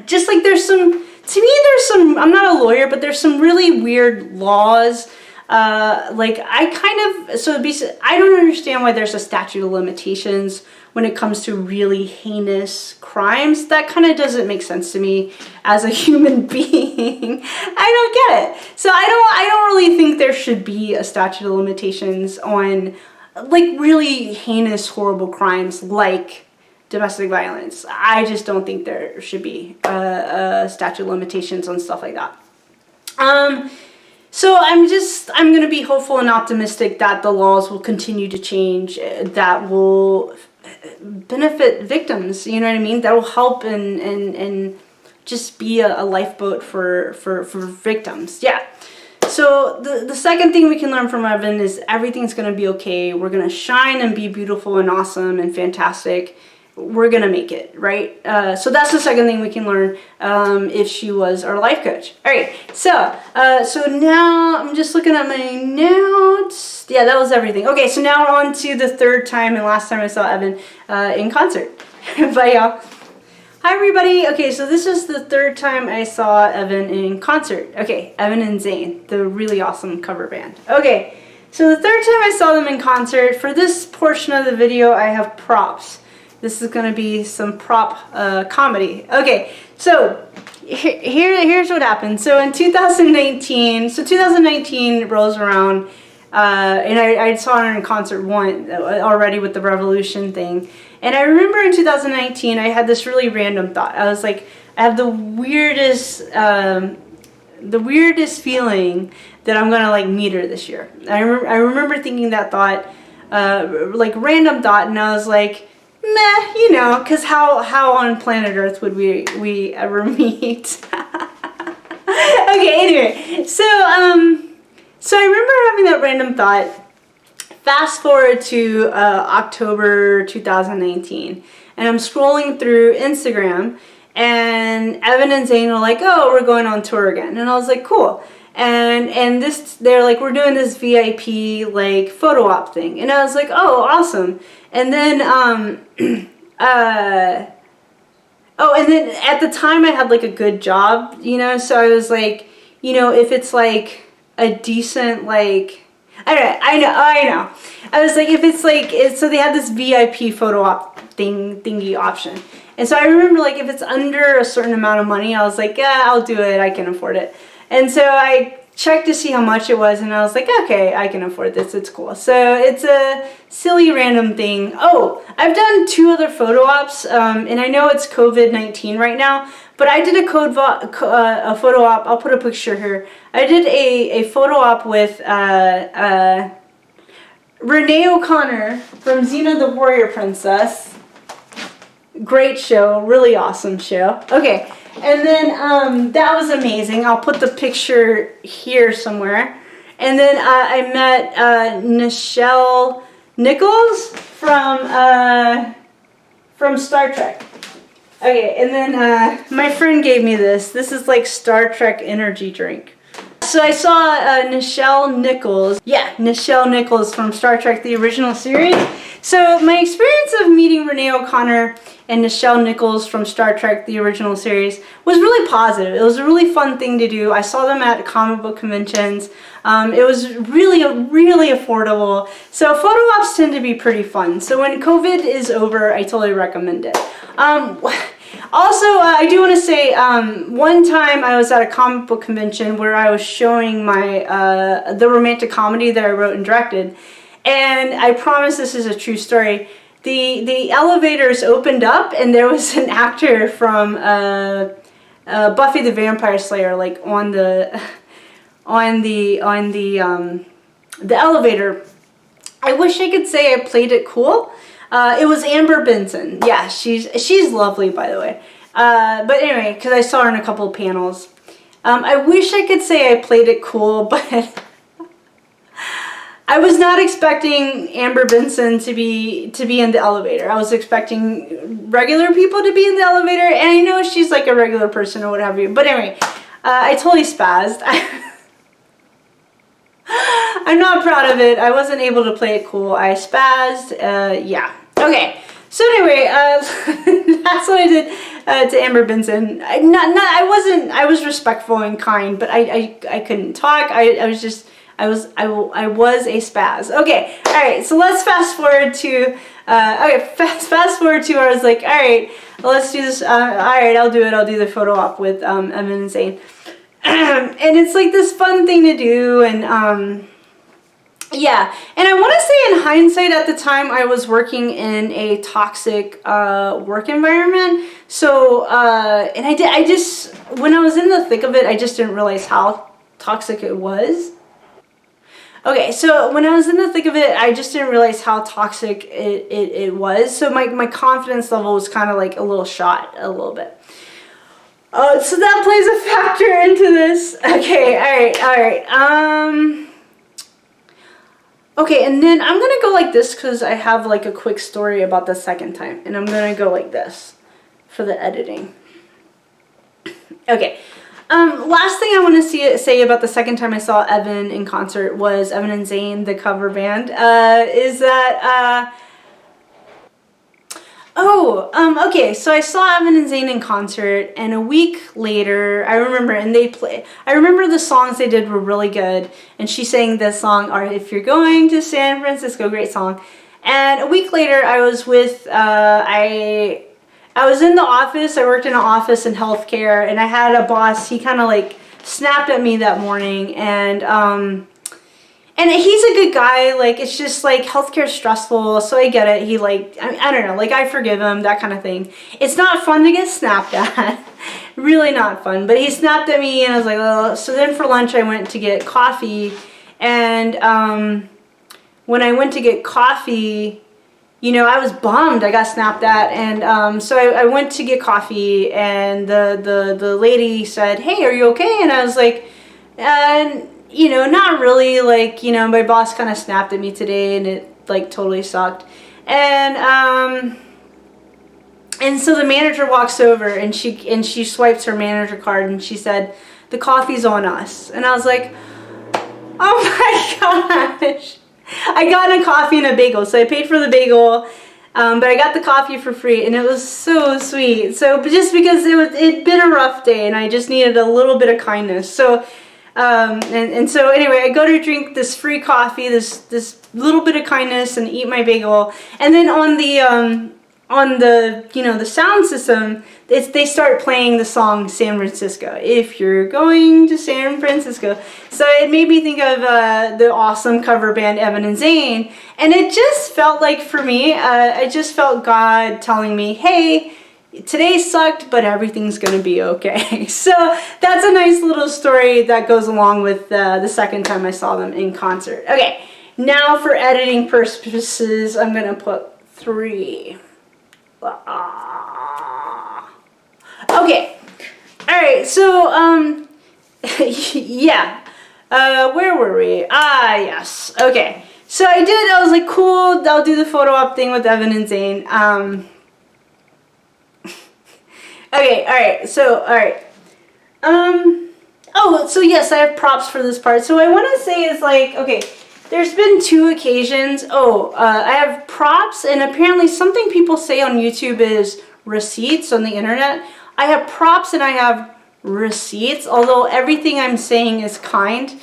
just like there's some, I'm not a lawyer, but there's some really weird laws. I don't understand why there's a statute of limitations when it comes to really heinous crimes. That kind of doesn't make sense to me as a human being. I don't get it. So I don't really think there should be a statute of limitations on really heinous, horrible crimes like domestic violence. I just don't think there should be a statute of limitations on stuff like that. So I'm going to be hopeful and optimistic that the laws will continue to change, that will benefit victims, you know what I mean? That will help and just be a lifeboat for victims. Yeah. So the second thing we can learn from Evan is everything's going to be okay. We're going to shine and be beautiful and awesome and fantastic. We're going to make it, right? So that's the second thing we can learn if she was our life coach. All right, so now I'm just looking at my notes. Yeah, that was everything. Okay, so now on to the third time and last time I saw Evan in concert. Bye, y'all. Hi, everybody. Okay, so this is the third time I saw Evan in concert. Okay, Evan and Zane, the really awesome cover band. Okay, so the third time I saw them in concert, for this portion of the video, I have props. This is going to be some prop comedy. Okay, so here's what happened. So in 2019 rolls around, And I saw her in concert once already with the Revolution thing. And I remember in 2019, I had this really random thought. I was like, I have the weirdest feeling that I'm gonna like meet her this year. I remember thinking that thought, like random thought, and I was like, meh, you know, because how on planet Earth would we ever meet? Okay, anyway, so I remember having that random thought. Fast forward to October 2019, and I'm scrolling through Instagram, and Evan and Zane were like, "Oh, we're going on tour again," and I was like, "Cool." And they're like, "We're doing this VIP like photo op thing," and I was like, "Oh, awesome." And then oh, and then at the time I had like a good job, you know, so I was like, you know, if it's like a decent like, I know. I was like, if it's like, so they had this VIP photo op thingy option. And so I remember like if it's under a certain amount of money, I was like, yeah, I'll do it. I can afford it. And so I checked to see how much it was, and I was like, okay, I can afford this. It's cool. So it's a silly random thing. Oh, I've done 2 other photo ops, and I know it's COVID-19 right now, but I did a photo op. I'll put a picture here. I did a photo op with Renee O'Connor from Xena the Warrior Princess. Great show, really awesome show. Okay, and then that was amazing. I'll put the picture here somewhere. And then I met Nichelle Nichols from Star Trek. Okay, and then my friend gave me this. This is like Star Trek energy drink. So I saw Nichelle Nichols. Yeah, Nichelle Nichols from Star Trek, the original series. So my experience of meeting Renee O'Connor and Nichelle Nichols from Star Trek, the original series, was really positive. It was a really fun thing to do. I saw them at comic book conventions. It was really affordable. So photo ops tend to be pretty fun. So when COVID is over, I totally recommend it. Also, I do want to say, one time I was at a comic book convention where I was showing my the romantic comedy that I wrote and directed, and I promise this is a true story. The elevators opened up, and there was an actor from Buffy the Vampire Slayer, like on the elevator. I wish I could say I played it cool. It was Amber Benson. Yeah, she's lovely, by the way. But anyway, because I saw her in a couple of panels. I wish I could say I played it cool, but I was not expecting Amber Benson to be in the elevator. I was expecting regular people to be in the elevator, and I know she's like a regular person or what have you. But anyway, I totally spazzed. I'm not proud of it. I wasn't able to play it cool. I spazzed. Yeah. Okay. So anyway, that's what I did to Amber Benson. I was respectful and kind, but I couldn't talk. I was a spaz. Okay. All right. So let's fast forward to. Fast forward to. I was like, all right, let's do this. All right, I'll do it. I'll do the photo op with Evan Zane. And it's like this fun thing to do, and yeah, and I want to say in hindsight at the time I was working in a toxic work environment, so and I just when I was in the thick of it, I just didn't realize how toxic it was. Okay, so when I was in the thick of it, I just didn't realize how toxic it was, so my confidence level was kind of like a little shot a little bit. So that plays a factor into this. Okay, alright. Okay, and then I'm gonna go like this because I have like a quick story about the second time. And I'm gonna go like this for the editing. Okay. Last thing I want to say about the second time I saw Evan in concert was Evan and Zane, the cover band, is that, okay, so I saw Evan and Zane in concert, and a week later, I remember the songs they did were really good, and she sang this song, or If You're Going to San Francisco, great song, and a week later, I was with, I was in the office, I worked in an office in healthcare, and I had a boss, he kind of like snapped at me that morning, and And he's a good guy. Like, it's just like healthcare's stressful, so I get it. He like, I don't know, like I forgive him, that kind of thing. It's not fun to get snapped at. Really not fun. But he snapped at me and I was like, oh. So then for lunch I went to get coffee, and when I went to get coffee, you know, I was bummed. I got snapped at, and so I went to get coffee, and the lady said, "Hey, are you okay?" And I was like, you know, not really. Like, you know, my boss kind of snapped at me today, and it like totally sucked. And so the manager walks over, and she swipes her manager card, and she said, "The coffee's on us." And I was like, "Oh my gosh." I got a coffee and a bagel, so I paid for the bagel, but I got the coffee for free, and it was so sweet. So just because it'd been a rough day, and I just needed a little bit of kindness. So, and so anyway, I go to drink this free coffee, this little bit of kindness, and eat my bagel, and then on the you know, the sound system, they start playing the song San Francisco. If you're going to San Francisco. So it made me think of the awesome cover band Evan Zane. And it just felt like, for me, I just felt God telling me, hey, today sucked, but everything's going to be okay. So that's a nice little story that goes along with the second time I saw them in concert. Okay, now for editing purposes, I'm going to put 3. Okay, alright, so, yeah, where were we? Yes, okay, so I was like, cool, I'll do the photo op thing with Evan and Zane, okay, alright, oh, so yes, I have props for this part. So what I want to say is, like, okay, there's been 2 occasions. I have props, and apparently something people say on YouTube is receipts on the internet. I have props and I have receipts, although everything I'm saying is kind,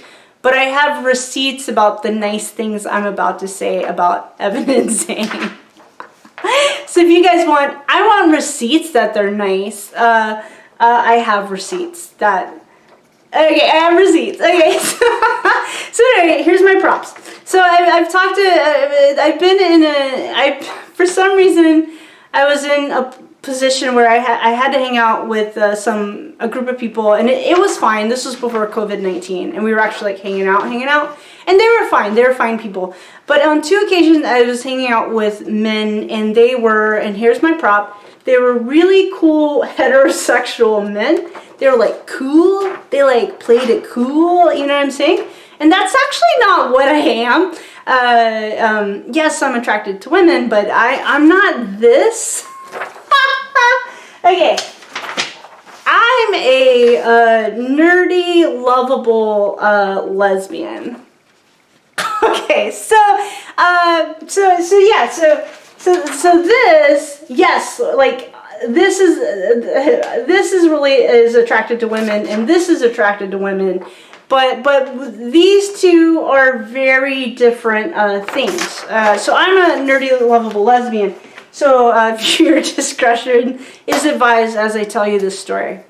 but I have receipts about the nice things I'm about to say about Evan and Zane. So if you guys I want receipts that they're nice. I have receipts that... Okay, I have receipts. Okay, so anyway, here's my props. So I've talked to, I've been in for some reason, I was in a position where I had to hang out with a group of people, and it was fine. This was before COVID-19, and we were actually like hanging out, and they were fine people. But on 2 occasions, I was hanging out with men, and they were, and here's my prop, they were really cool heterosexual men. They were like cool. They like played it cool. You know what I'm saying? And that's actually not what I am. Yes, I'm attracted to women, but I'm not this. Okay. I'm a nerdy, lovable lesbian. Okay, so this, yes, like, this is really attracted to women, and this is attracted to women, but these 2 are very different things. So I'm a nerdy, lovable lesbian. So viewer discretion is advised as I tell you this story.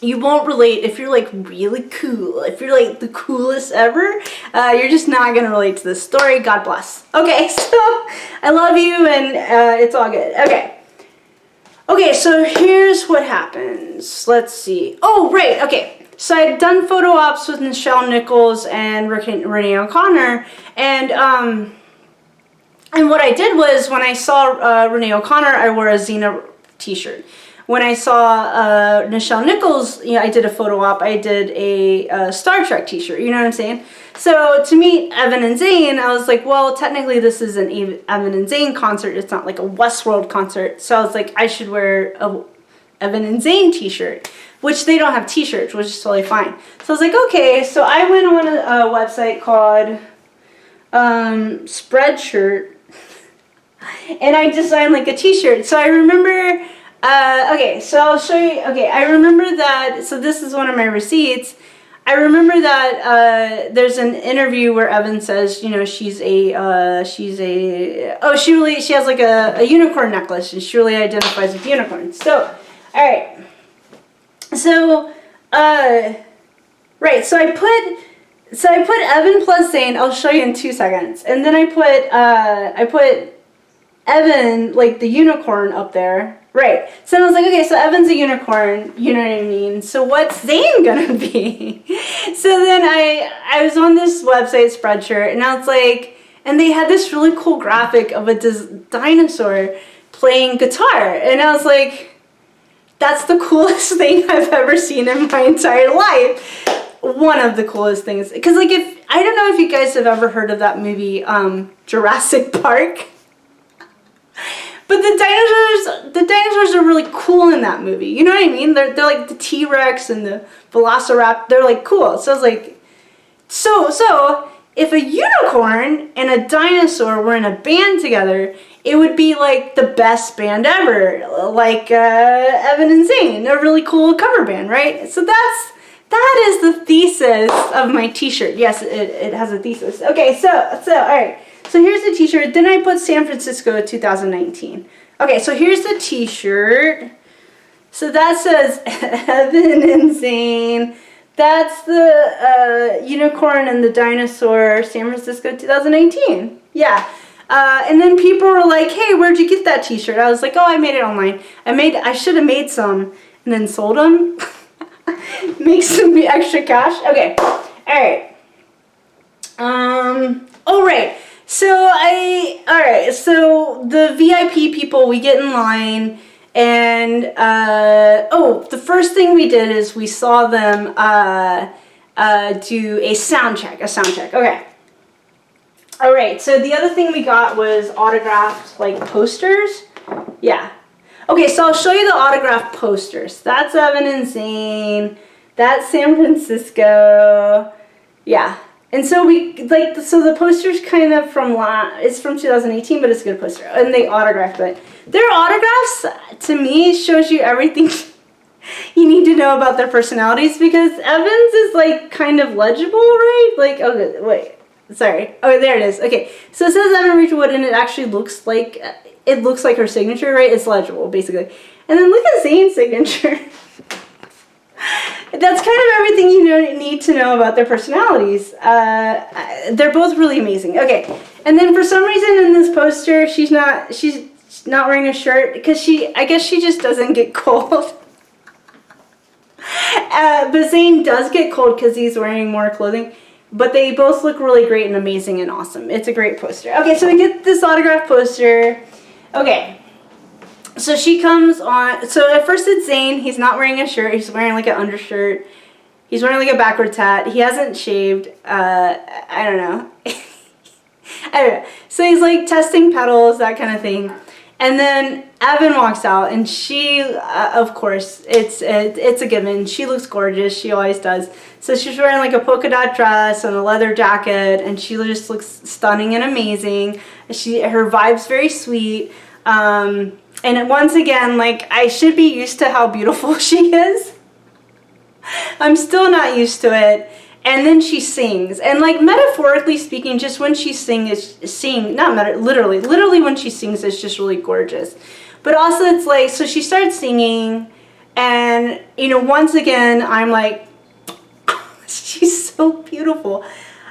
You won't relate if you're like really cool. If you're like the coolest ever, you're just not gonna relate to this story. God bless. Okay, so I love you, and it's all good. Okay, so here's what happens. Let's see. Oh, right, okay. So I'd done photo ops with Nichelle Nichols and Renee O'Connor, and what I did was, when I saw Renee O'Connor, I wore a Xena t-shirt. When I saw Nichelle Nichols, you know, I did a photo op. I did a Star Trek t-shirt. You know what I'm saying? So to meet Evan and Zane, I was like, well, technically this is an Evan and Zane concert. It's not like a Westworld concert. So I was like, I should wear a Evan and Zane t-shirt, which they don't have t-shirts, which is totally fine. So I was like, okay. So I went on a website called Spreadshirt, and I designed like a t-shirt. So I remember... okay, so I'll show you. Okay, I remember that. So this is one of my receipts. I remember that there's an interview where Evan says, you know, she has like a unicorn necklace, and she really identifies with unicorns. So, all right. So, right. So I put So I put Evan plus Zane. I'll show you in 2 seconds. And then I put Evan, like the unicorn, up there. Right. So I was like, okay, so Evan's a unicorn, you know what I mean? So what's Zane gonna be? So then I was on this website, Spreadshirt, and I was like, and they had this really cool graphic of a dinosaur playing guitar. And I was like, that's the coolest thing I've ever seen in my entire life. One of the coolest things. Because, like, I don't know if you guys have ever heard of that movie, Jurassic Park. But the dinosaurs are really cool in that movie. You know what I mean? They're like the T-Rex and the Velociraptor. They're like cool. So I was like, so if a unicorn and a dinosaur were in a band together, it would be like the best band ever. Like Evan and Zane, a really cool cover band, right? So that is the thesis of my t-shirt. Yes, it has a thesis. Okay, so all right. So here's the t-shirt. Then I put San Francisco 2019. Okay, so here's the t-shirt. So that says Evan and Zane. That's the unicorn and the dinosaur, San Francisco 2019. Yeah. And then people were like, hey, where'd you get that t-shirt? I was like, oh, I made it online. I should have made some and then sold them. Make some extra cash. Okay. All right. Oh, right. So the VIP people, we get in line, and the first thing we did is we saw them do a sound check. Okay. All right. So the other thing we got was autographed like posters. Yeah. Okay. So I'll show you the autographed posters. That's Evan and Zane. That's San Francisco. Yeah. And so the poster's kind of it's from 2018, but it's a good poster. And they autographed it. Their autographs, to me, shows you everything you need to know about their personalities, because Evan's is like kind of legible, right? Like, okay, wait, sorry. Oh, there it is. Okay, so it says Evan Rachel, and it actually looks like her signature, right? It's legible, basically. And then look at Zane's signature. That's kind of everything you need to know about their personalities. They're both really amazing. Okay, and then for some reason in this poster, she's not wearing a shirt because I guess she just doesn't get cold. But Zane does get cold because he's wearing more clothing. But they both look really great and amazing and awesome. It's a great poster. Okay, so we get this autographed poster. Okay. So she comes on, so at first it's Zane. He's not wearing a shirt. He's wearing like an undershirt. He's wearing like a backwards hat. He hasn't shaved. I don't know. I don't know. So he's like testing pedals, that kind of thing. And then Evan walks out, and she, of course, it's a given. She looks gorgeous. She always does. So she's wearing like a polka dot dress and a leather jacket, and she just looks stunning and amazing. Her vibe's very sweet. And once again, like, I should be used to how beautiful she is. I'm still not used to it. And then she sings. And, like, metaphorically speaking, just when she literally when she sings, it's just really gorgeous. But also it's like, so she starts singing, and, once again, I'm like, she's so beautiful.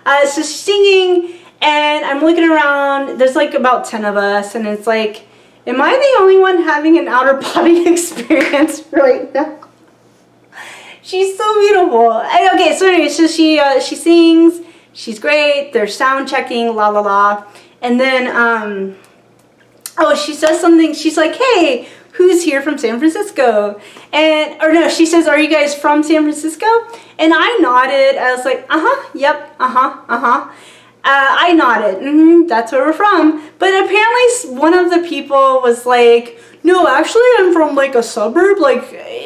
So she's singing, and I'm looking around. There's, like, about 10 of us, and it's like, am I the only one having an outer body experience right now? She's so beautiful. Okay, so anyway, so she sings. She's great. They're sound checking, la la la. And then, she says something. She's like, hey, who's here from San Francisco? She says, are you guys from San Francisco? And I nodded. I was like, yep, I nodded. That's where we're from. But apparently one of the people was like, no, actually I'm from like a suburb, like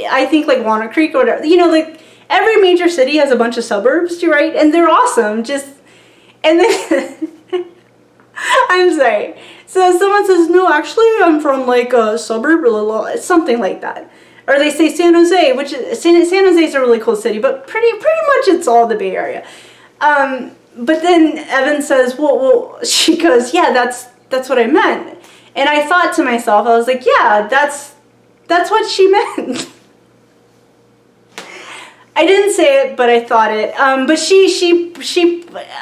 I think like Walnut Creek or whatever. Like every major city has a bunch of suburbs, right? And they're awesome. And then I'm sorry. So someone says, no, actually I'm from like a suburb or something like that. Or they say San Jose, which is San Jose is a really cool city, but pretty much it's all the Bay Area. But then Evan says, well, she goes, yeah, that's what I meant. And I thought to myself, I was like, yeah, that's what she meant. I didn't say it, but I thought it. But she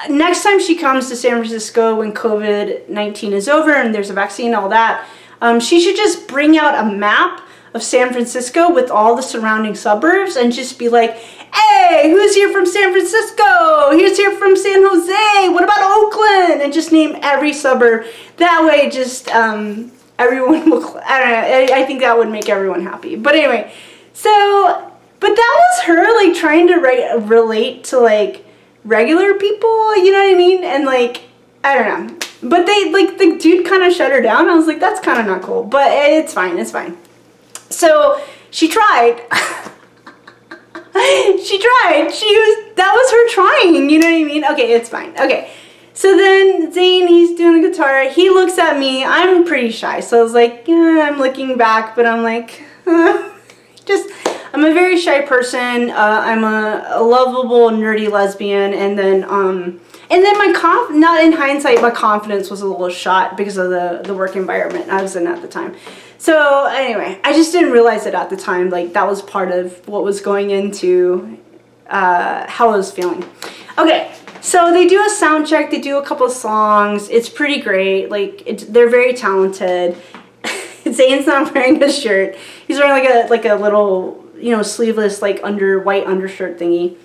next time she comes to San Francisco when COVID-19 is over and there's a vaccine and all that, she should just bring out a map of San Francisco with all the surrounding suburbs and just be like, hey, who's here from San Francisco? Who's here from San Jose? What about Oakland? And just name every suburb. That way just everyone will, I don't know, I think that would make everyone happy. But anyway, so, but that was her like trying to relate to like regular people, you know what I mean? And like, I don't know. But they, like, the dude kind of shut her down. I was like, that's kind of not cool. But it's fine, it's fine. So she tried. She tried. That was her trying, you know what I mean? Okay, it's fine. Okay. So then Zane, he's doing the guitar. He looks at me. I'm pretty shy. So I was like, yeah, I'm looking back, but I'm like, I'm a very shy person. I'm a lovable, nerdy lesbian. And then not in hindsight, my confidence was a little shot because of the work environment I was in at the time. So anyway, I just didn't realize it at the time. Like that was part of what was going into how I was feeling. Okay, so they do a sound check. They do a couple of songs. It's pretty great. Like they're very talented. Zane's not wearing a shirt. He's wearing like a little, you know, sleeveless like white undershirt thingy.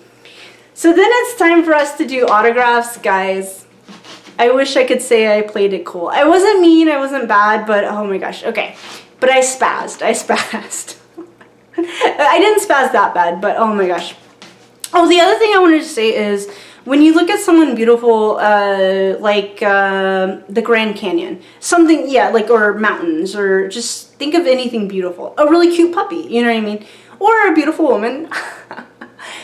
So then it's time for us to do autographs, guys. I wish I could say I played it cool. I wasn't mean, I wasn't bad, but oh my gosh, okay. But I spazzed. I didn't spazz that bad, but oh my gosh. Oh, the other thing I wanted to say is, when you look at someone beautiful, like the Grand Canyon, something, yeah, like, or mountains, or just think of anything beautiful. A really cute puppy, you know what I mean? Or a beautiful woman.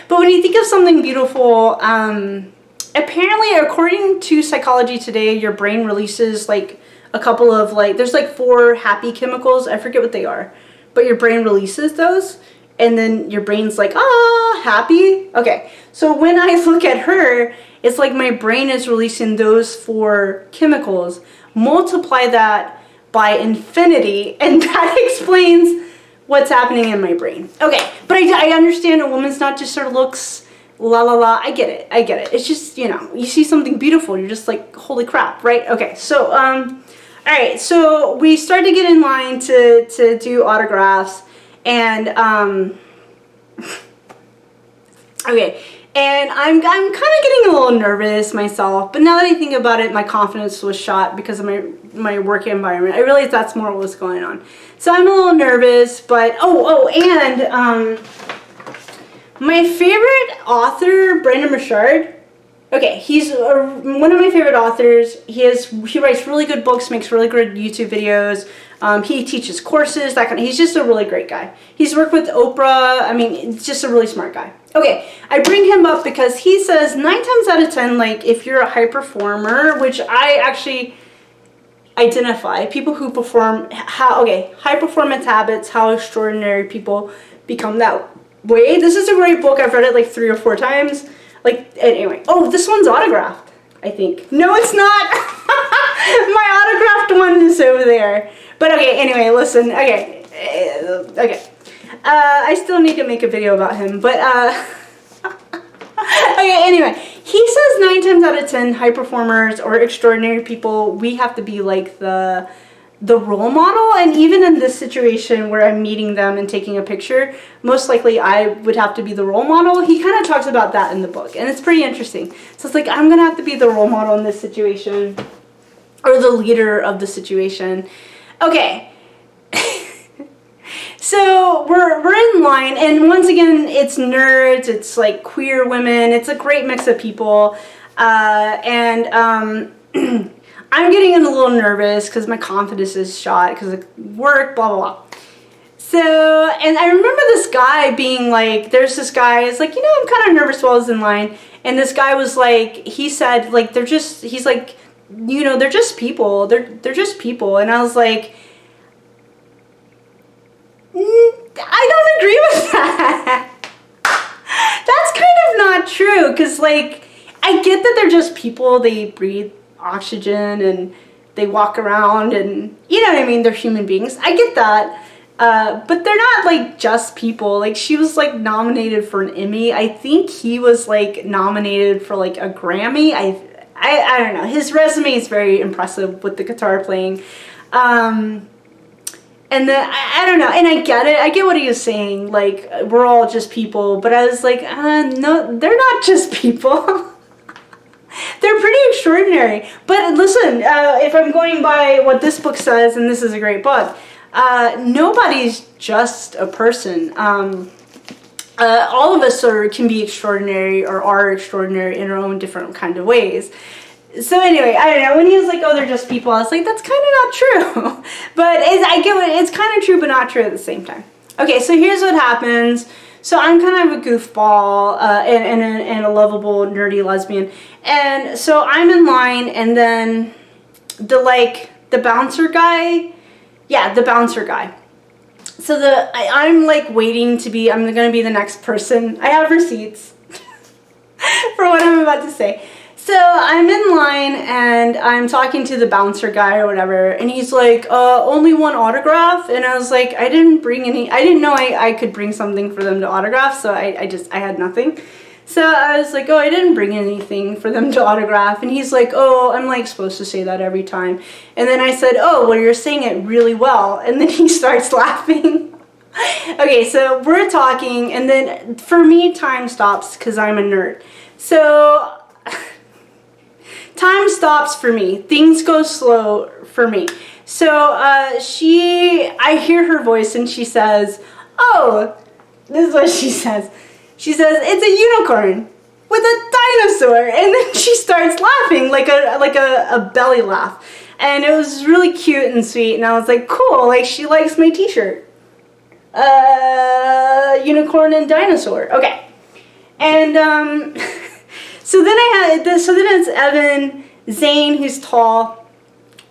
But when you think of something beautiful, apparently, according to Psychology Today, your brain releases like a couple of there's like 4 happy chemicals. I forget what they are, but your brain releases those, and then your brain's like, ah, happy. Okay, so when I look at her, it's like my brain is releasing those 4 chemicals. Multiply that by infinity, and that explains what's happening in my brain. Okay, but I understand a woman's not just her looks, la la la. I get it. It's just, you know, you see something beautiful, you're just like, holy crap, right? Okay, so all right, so we started to get in line to do autographs, and okay, and I'm kind of getting a little nervous myself, but now that I think about it, my confidence was shot because of my work environment. I realized that's more what was going on. So I'm a little nervous, but and my favorite author, Brandon Burchard. Okay, he's one of my favorite authors. He writes really good books, makes really good YouTube videos. He teaches courses, that kind of. He's just a really great guy. He's worked with Oprah. I mean, it's just a really smart guy. Okay, I bring him up because he says 9 times out of 10, like if you're a high performer, which I actually identify, people who perform, high performance habits, how extraordinary people become that way. This is a great book. I've read it like 3 or 4 times. Like, anyway. Oh, this one's autographed, I think. No, it's not. My autographed one is over there. But okay, anyway, listen. Okay. I still need to make a video about him, but okay, anyway. He says 9 times out of 10, high performers or extraordinary people, we have to be like the role model. And even in this situation where I'm meeting them and taking a picture, most likely I would have to be the role model. He kind of talks about that in the book, and it's pretty interesting. So it's like, I'm gonna have to be the role model in this situation, or the leader of the situation. Okay. So we're in line, and once again, it's nerds, it's like queer women, it's a great mix of people, and I'm getting a little nervous because my confidence is shot because of work, blah, blah, blah. So, and I remember this guy being like, there's this guy, it's like, you know, I'm kind of nervous while I was in line, and this guy was like, he said, like, he's like, you know, they're just people, they're just people, and I was like, I don't agree with that. That's kind of not true, because, like, I get that they're just people, they breathe oxygen, and they walk around, and, you know what I mean, they're human beings. I get that. But they're not like just people. Like she was like nominated for an Emmy. I think he was like nominated for like a Grammy. I don't know. His resume is very impressive with the guitar playing. And then, I don't know, and I get it. I get what he was saying. Like, we're all just people. But I was like, no, they're not just people. They're pretty extraordinary. But listen, if I'm going by what this book says, and this is a great book, nobody's just a person. All of us can be extraordinary or are extraordinary in our own different kind of ways. So anyway, I don't know, when he was like, oh, they're just people, I was like, that's kind of not true. But I get what, it's kind of true, but not true at the same time. Okay, so here's what happens. So I'm kind of a goofball and a lovable, nerdy lesbian. And so I'm in line, and then the bouncer guy, yeah, the bouncer guy. So I'm like waiting to be, I'm going to be the next person. I have receipts for what I'm about to say. So I'm in line and I'm talking to the bouncer guy or whatever, and he's like, only one autograph? And I was like, I didn't know I could bring something for them to autograph, so I had nothing. So I was like, oh, I didn't bring anything for them to autograph. And he's like, oh, I'm like supposed to say that every time. And then I said, oh, well, you're saying it really well. And then he starts laughing. Okay, so we're talking, and then for me, time stops because I'm a nerd. So time stops for me. Things go slow for me. So I hear her voice, and she says, oh, this is what she says. She says, it's a unicorn with a dinosaur. And then she starts laughing like a belly laugh. And it was really cute and sweet. And I was like, cool, like she likes my t-shirt. Unicorn and dinosaur. Okay. And so then it's Evan Zane, who's tall.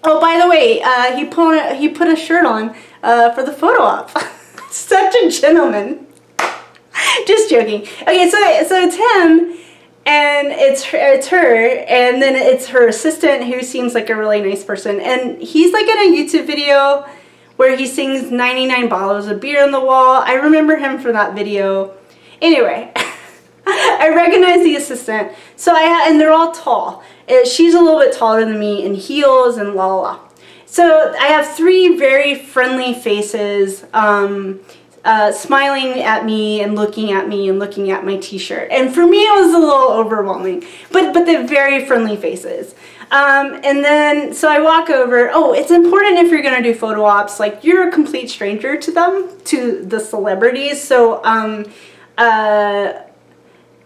Oh, by the way, he put a shirt on for the photo op. Such a gentleman. Just joking. Okay, so it's him, and it's her, and then it's her assistant, who seems like a really nice person, and he's like in a YouTube video where he sings 99 bottles of beer on the wall. I remember him from that video. Anyway, I recognize the assistant. So and they're all tall. She's a little bit taller than me in heels and la la la. So I have three very friendly faces, smiling at me and looking at me and looking at my t-shirt. And for me, it was a little overwhelming, but they're very friendly faces. And then, so I walk over. Oh, it's important if you're going to do photo ops, like you're a complete stranger to them, to the celebrities. So,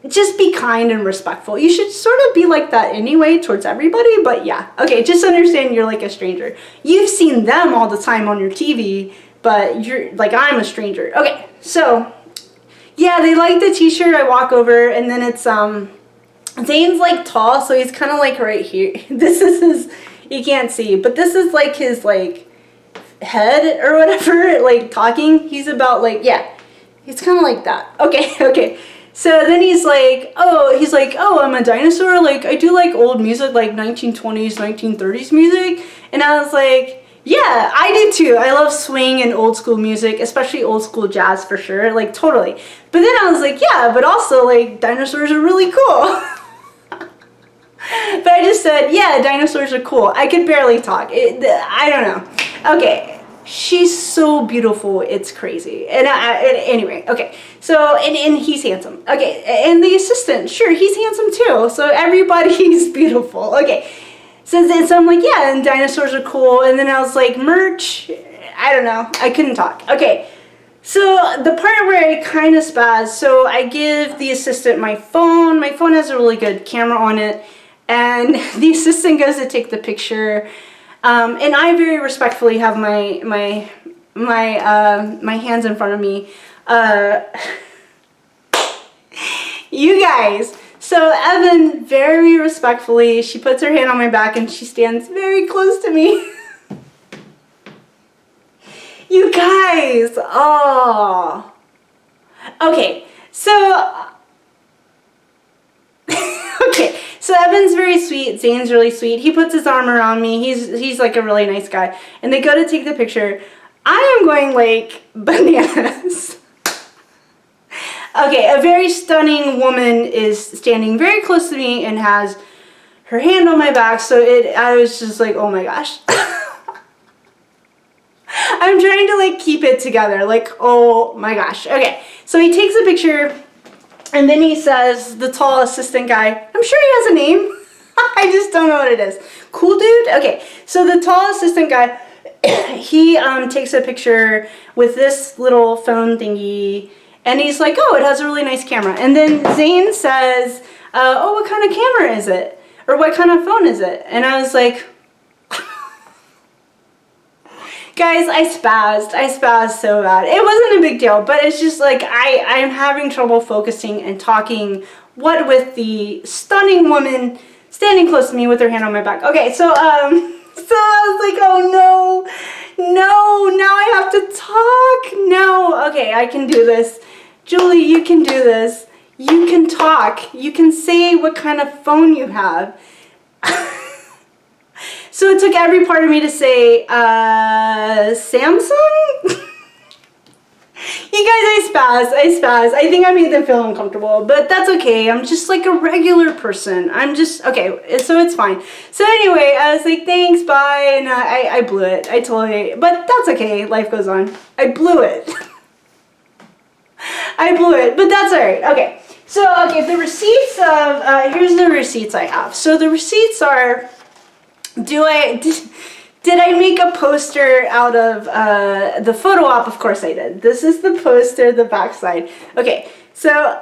just be kind and respectful. You should sort of be like that anyway towards everybody, but yeah. Okay, just understand you're like a stranger. You've seen them all the time on your TV, but you're like, I'm a stranger. Okay, so yeah, they like the t-shirt. I walk over, and then it's Zane's like tall, so he's kind of like right here. This is his, you can't see, but this is like his like head or whatever, like talking. He's about like, yeah, he's kind of like that. Okay, okay. So then he's like, oh, I'm a dinosaur. Like, I do like old music, like 1920s, 1930s music. And I was like, yeah, I do too. I love swing and old school music, especially old school jazz for sure. Like, totally. But then I was like, yeah, but also, like, dinosaurs are really cool. But I just said, yeah, dinosaurs are cool. I could barely talk. I don't know. Okay. She's so beautiful, it's crazy. And anyway, okay. So, and he's handsome. Okay, and the assistant, sure, he's handsome too. So everybody's beautiful. Okay. So I'm like, yeah, and dinosaurs are cool. And then I was like, merch, I don't know. I couldn't talk. Okay. So the part where I kind of spaz, so I give the assistant my phone. My phone has a really good camera on it. And the assistant goes to take the picture. And I very respectfully have my hands in front of me. You guys. So Evan, very respectfully, she puts her hand on my back and she stands very close to me. You guys. Oh. Okay. So. Okay. So Evan's very sweet. Zane's really sweet. He puts his arm around me. He's like a really nice guy. And they go to take the picture. I am going like bananas. Okay, a very stunning woman is standing very close to me and has her hand on my back, so I was just like, oh my gosh. I'm trying to like keep it together, like, oh my gosh. Okay, so he takes a picture and then he says, the tall assistant guy, I'm sure he has a name. I just don't know what it is. Cool dude? Okay, so the tall assistant guy, he takes a picture with this little phone thingy and he's like, oh, it has a really nice camera. And then Zane says, oh, what kind of camera is it? Or what kind of phone is it? And I was like, guys, I spazzed so bad. It wasn't a big deal, but it's just like I'm having trouble focusing and talking, what with the stunning woman standing close to me with her hand on my back. Okay, so I was like, oh no, now I have to talk. No, okay, I can do this. Julie, you can do this. You can talk. You can say what kind of phone you have. So it took every part of me to say, Samsung? You guys, I spazzed. I think I made them feel uncomfortable, but that's okay. I'm just like a regular person. I'm just, okay, so it's fine. So anyway, I was like, thanks, bye, and I blew it. I totally, but that's okay. Life goes on. I blew it. I blew it, but that's all right. Okay, so, okay, the receipts of, here's the receipts I have. So the receipts are, did I make a poster out of the photo op? Of course I did. This is the poster, the backside. Okay, so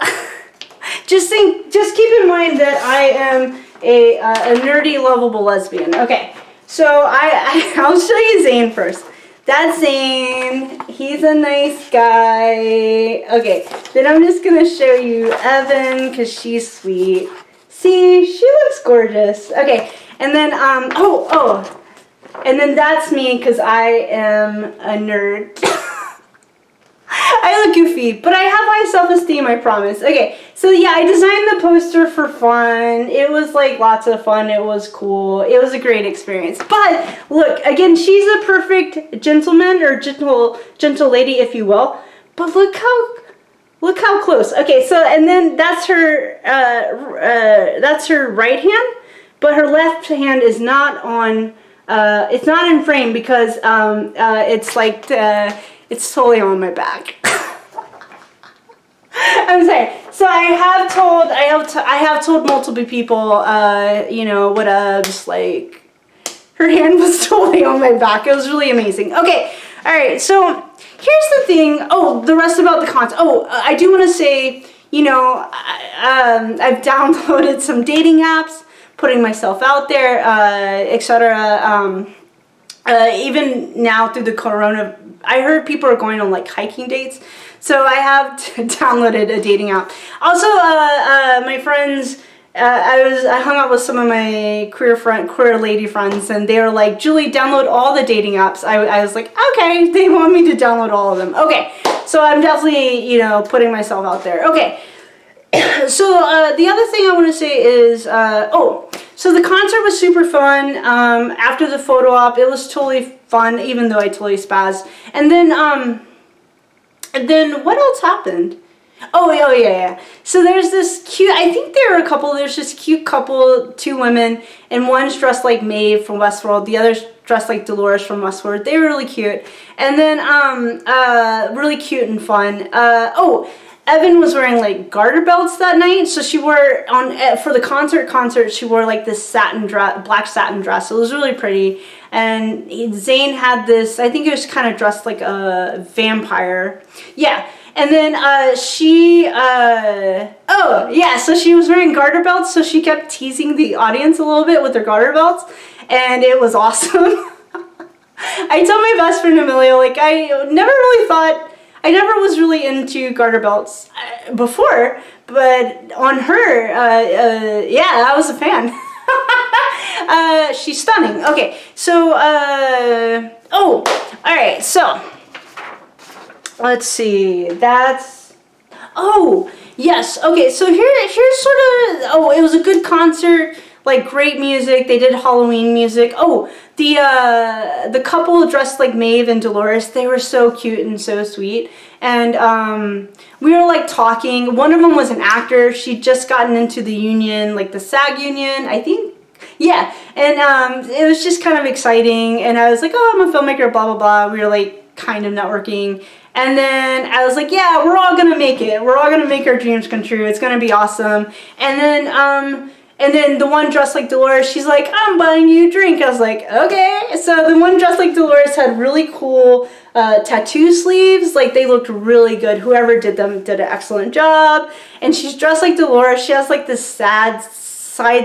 just keep in mind that I am a nerdy, lovable lesbian. Okay, so I'll show you Zane first. That's Zane. He's a nice guy. Okay, then I'm just gonna show you Evan because she's sweet. See, she looks gorgeous. Okay, and then and then that's me because I am a nerd. I look goofy, but I have high self-esteem, I promise. Okay, so yeah, I designed the poster for fun. It was like lots of fun. It was cool. It was a great experience. But look, again, she's a perfect gentleman or gentle lady, if you will. But look how close. Okay, so and then that's her right hand, but her left hand is not on. It's not in frame because it's like it's totally on my back. I'm sorry. So I have told multiple people, you know, whatevs, like her hand was totally on my back. It was really amazing. Okay, all right. So here's the thing. Oh, the rest about the content. Oh, I do want to say, you know, I've downloaded some dating apps, putting myself out there, etc. Even now through the corona, I heard people are going on like hiking dates, so I have downloaded a dating app. Also, my friends, I hung out with some of my queer lady friends, and they were like, Julie, download all the dating apps. I was like, okay, they want me to download all of them. Okay, so I'm definitely, you know, putting myself out there. Okay. So the other thing I want to say is, so the concert was super fun. After the photo op, it was totally fun, even though I totally spazzed. And then what else happened? Oh yeah. So there's this cute, I think there were a couple, there's this cute couple, two women, and one's dressed like Maeve from Westworld, the other's dressed like Dolores from Westworld. They were really cute. And then, really cute and fun. Evan was wearing like garter belts that night, so she wore for the concert she wore like this black satin dress. It was really pretty, and Zane had this, I think it was kind of dressed like a vampire. Yeah, and then so she was wearing garter belts, so she kept teasing the audience a little bit with her garter belts, and it was awesome. I told my best friend Amelia, like, I never was really into garter belts before, but on her, I was a fan. She's stunning. Okay, so, all right, so, let's see, yes, okay, so here's sort of, it was a good concert. Like great music. They did Halloween music. Oh, the couple dressed like Maeve and Dolores, they were so cute and so sweet. And we were like talking. One of them was an actor. She'd just gotten into the union, like the SAG union, I think. Yeah, and it was just kind of exciting. And I was like, oh, I'm a filmmaker, blah, blah, blah. We were like kind of networking. And then I was like, yeah, we're all gonna make it. We're all gonna make our dreams come true. It's gonna be awesome. And then the one dressed like Dolores, she's like, I'm buying you a drink. I was like, okay. So the one dressed like Dolores had really cool tattoo sleeves. Like they looked really good. Whoever did them did an excellent job. And she's dressed like Dolores. She has like this side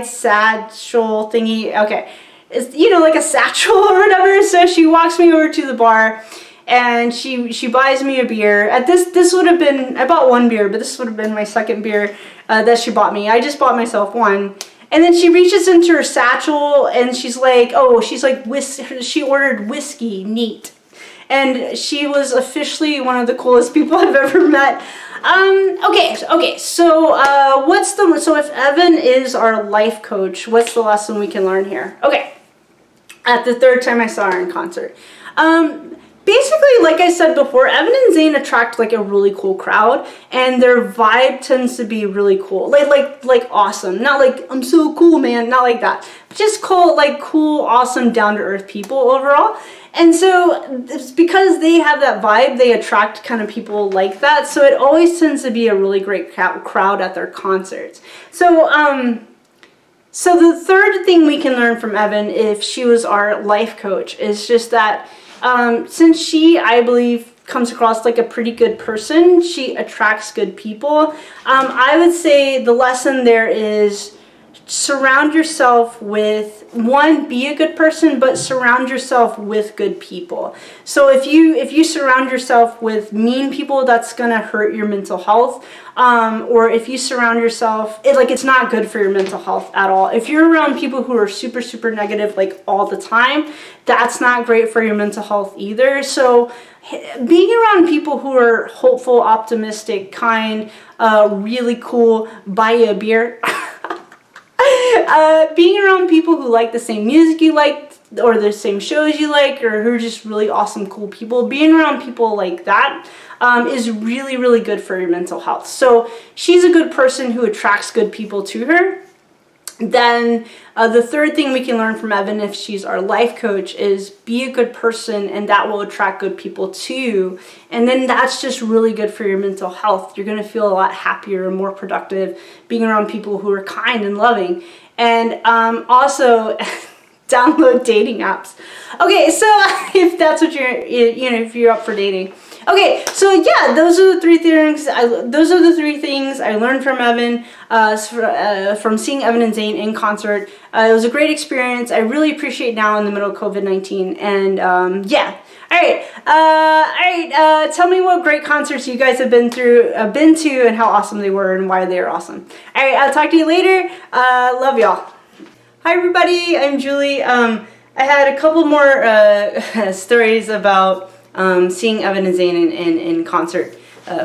satchel thingy. Okay. It's, you know, like a satchel or whatever. So she walks me over to the bar and she buys me a beer. At this would have been, I bought one beer, but this would have been my second beer that she bought me. I just bought myself one. And then she reaches into her satchel and she's like, oh, she ordered whiskey neat. And she was officially one of the coolest people I've ever met. Okay, so so if Evan is our life coach, what's the lesson we can learn here? Okay, at the third time I saw her in concert. Basically, like I said before, Evan and Zane attract like a really cool crowd, and their vibe tends to be really cool, like awesome. Not like I'm so cool, man. Not like that. But just cool, awesome, down to earth people overall. And so it's because they have that vibe, they attract kind of people like that. So it always tends to be a really great crowd at their concerts. So so the third thing we can learn from Evan, if she was our life coach, is just that. Since she, I believe, comes across like a pretty good person, she attracts good people. I would say the lesson there is surround yourself with, one, be a good person, but surround yourself with good people. So if you surround yourself with mean people, that's gonna hurt your mental health. Or if you surround yourself, it's not good for your mental health at all. If you're around people who are super, super negative like all the time, that's not great for your mental health either. So being around people who are hopeful, optimistic, kind, really cool, buy you a beer. Being around people who like the same music you like, or the same shows you like, or who are just really awesome, cool people, being around people like that is really, really good for your mental health. So she's a good person who attracts good people to her. Then the third thing we can learn from Evan, if she's our life coach, is be a good person, and that will attract good people too. And then that's just really good for your mental health. You're going to feel a lot happier and more productive being around people who are kind and loving. And also download dating apps. Okay, so if that's what if you're up for dating. Okay, so yeah, those are the three things. I learned from Evan, from seeing Evan and Zane in concert. It was a great experience. I really appreciate now in the middle of COVID-19, and yeah. All right. Tell me what great concerts you guys have been to, and how awesome they were, and why they are awesome. All right, I'll talk to you later. Love y'all. Hi everybody, I'm Julie. I had a couple more stories about seeing Evan and Zane in concert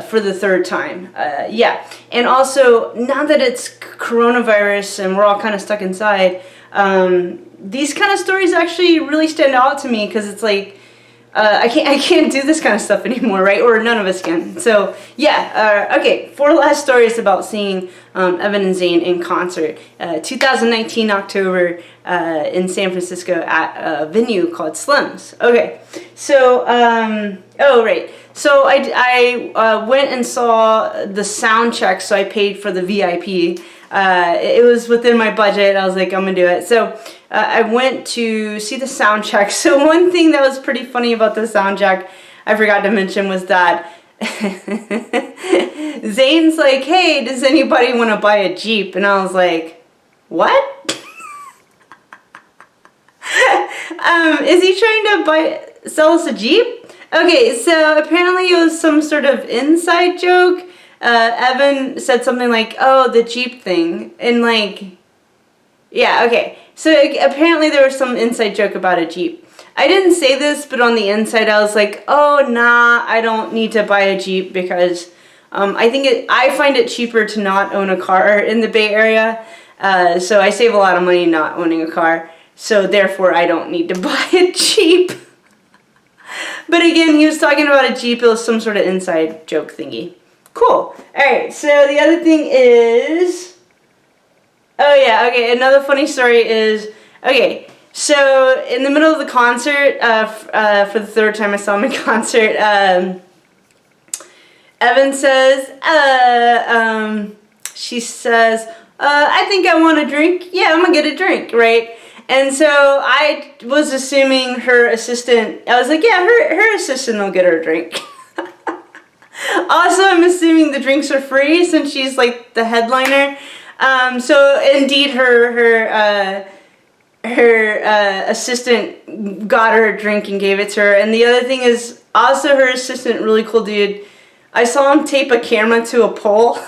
for the third time. Yeah, and also now that it's coronavirus and we're all kind of stuck inside, these kind of stories actually really stand out to me, because it's like I can't do this kind of stuff anymore, right? Or none of us can. So yeah, okay, 4 last stories about seeing Evan and Zane in concert. 2019 October in San Francisco at a venue called Slim's. Okay, so oh right, so I went and saw the soundcheck, so I paid for the VIP. It was within my budget. I was like, I'm gonna do it. So I went to see the soundcheck. So one thing that was pretty funny about the soundcheck I forgot to mention was that Zane's like, hey, does anybody want to buy a Jeep? And I was like, what? Is he trying to sell us a Jeep? Okay, so apparently it was some sort of inside joke. Evan said something like, oh, the Jeep thing. And like, yeah, okay. So apparently there was some inside joke about a Jeep. I didn't say this, but on the inside I was like, oh, nah, I don't need to buy a Jeep, because I find it cheaper to not own a car in the Bay Area. So I save a lot of money not owning a car. So therefore, I don't need to buy a Jeep. But again, he was talking about a Jeep. It was some sort of inside joke thingy. Cool. Alright, so the other thing is... Oh yeah, okay, another funny story is... Okay, so in the middle of the concert, for the third time I saw him in concert, Evan says, she says, I think I want a drink. Yeah, I'm gonna get a drink, right? And so I was assuming her assistant, I was like, yeah, her assistant will get her a drink. Also, I'm assuming the drinks are free since she's like the headliner. So indeed her assistant got her a drink and gave it to her. And the other thing is also her assistant, really cool dude. I saw him tape a camera to a pole.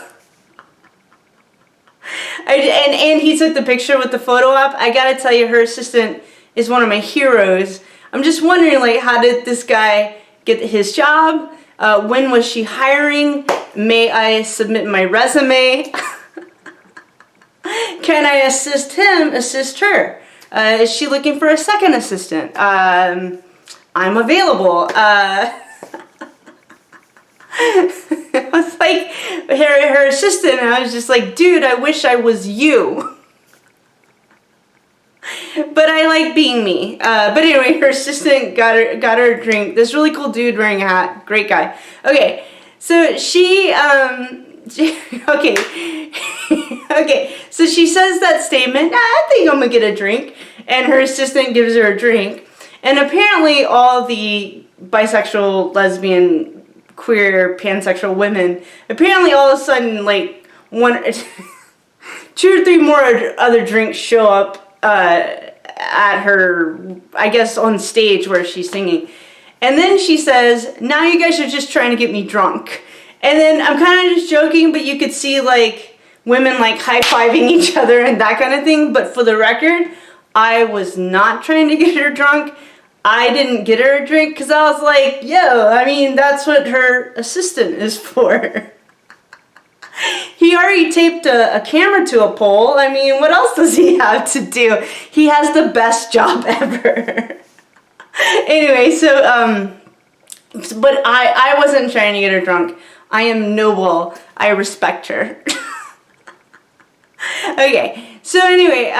And he took the picture with the photo op. I gotta tell you, her assistant is one of my heroes. I'm just wondering, like, how did this guy get his job? When was she hiring? May I submit my resume? Can I assist him, assist her? Is she looking for a second assistant? I'm available. I was like, her assistant, and I was just like, dude, I wish I was you. But I like being me. But anyway, her assistant got her a drink. This really cool dude wearing a hat. Great guy. Okay, so she okay. Okay, so she says that statement, I think I'm gonna get a drink. And her assistant gives her a drink. And apparently all the bisexual, lesbian, queer, pansexual women, apparently all of a sudden, like, 2 or 3 more other drinks show up at her, I guess, on stage where she's singing. And then she says, now you guys are just trying to get me drunk. And then I'm kind of just joking, but you could see, like, women, like, high-fiving each other and that kind of thing. But for the record, I was not trying to get her drunk. I didn't get her a drink because I was like, yo, I mean, that's what her assistant is for. He already taped a camera to a pole. I mean, what else does he have to do? He has the best job ever. Anyway, so, but I wasn't trying to get her drunk. I am noble. I respect her. Okay, so anyway,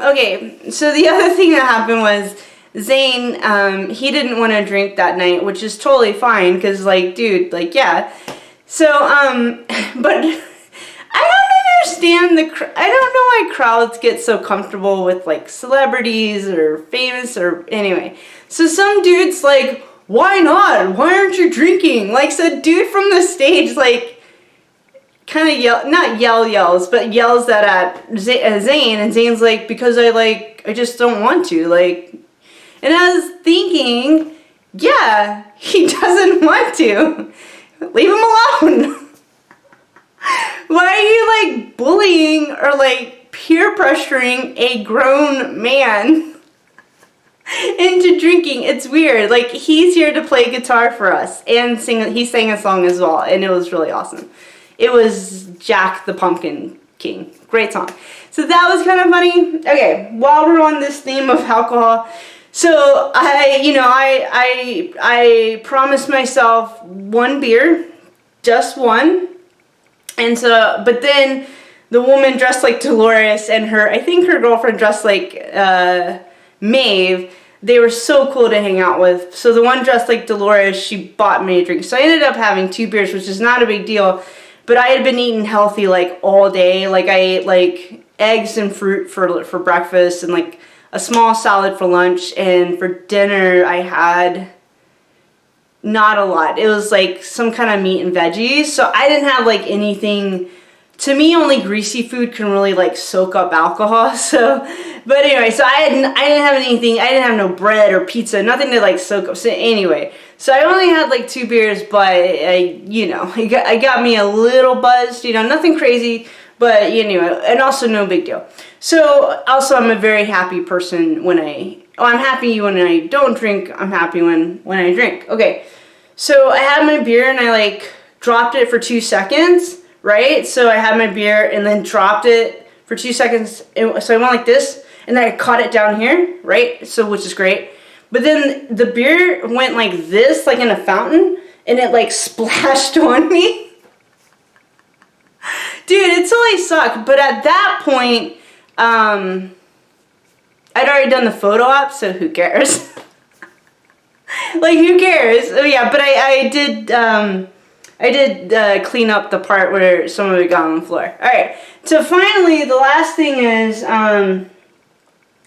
okay, so the other thing that happened was Zane, he didn't want to drink that night, which is totally fine, because, like, dude, like, yeah. So, but I don't understand I don't know why crowds get so comfortable with, like, celebrities or famous or, anyway. So some dude's like, why not? Why aren't you drinking? Like, so dude from the stage, like, kind of yells, but yells that at Zane, and Zane's like, because I just don't want to, like. And I was thinking, yeah, he doesn't want to. Leave him alone. Why are you, like, bullying or, like, peer pressuring a grown man into drinking? It's weird. Like, he's here to play guitar for us and sing. He sang a song as well, and it was really awesome. It was Jack the Pumpkin King. Great song. So that was kind of funny. Okay, while we're on this theme of alcohol, so I promised myself 1 beer, just 1. And so, but then the woman dressed like Dolores and I think her girlfriend dressed like Maeve, they were so cool to hang out with. So the one dressed like Dolores, she bought me a drink. So I ended up having 2 beers, which is not a big deal. But I had been eating healthy, like, all day. Like, I ate, like, eggs and fruit for breakfast and, like, a small salad for lunch. And for dinner, I had not a lot. It was, like, some kind of meat and veggies. So I didn't have, like, anything. To me, only greasy food can really, like, soak up alcohol. So, but anyway, so I didn't have anything. I didn't have no bread or pizza, nothing to, like, soak up. So anyway, so I only had, like, 2 beers, but I got me a little buzzed, nothing crazy, but and also no big deal. So also, I'm a very happy person I'm happy when I don't drink. I'm happy when I drink. Okay, so I had my beer and I, like, dropped it for 2 seconds. Right? So I had my beer and then dropped it for 2 seconds. So I went like this, and then I caught it down here, right? So, which is great. But then the beer went like this, like in a fountain, and it like splashed on me. Dude, it totally sucked. But at that point, I'd already done the photo op, so who cares? Like, who cares? Oh yeah, but I did clean up the part where some of it got on the floor. Alright, so finally, the last thing is,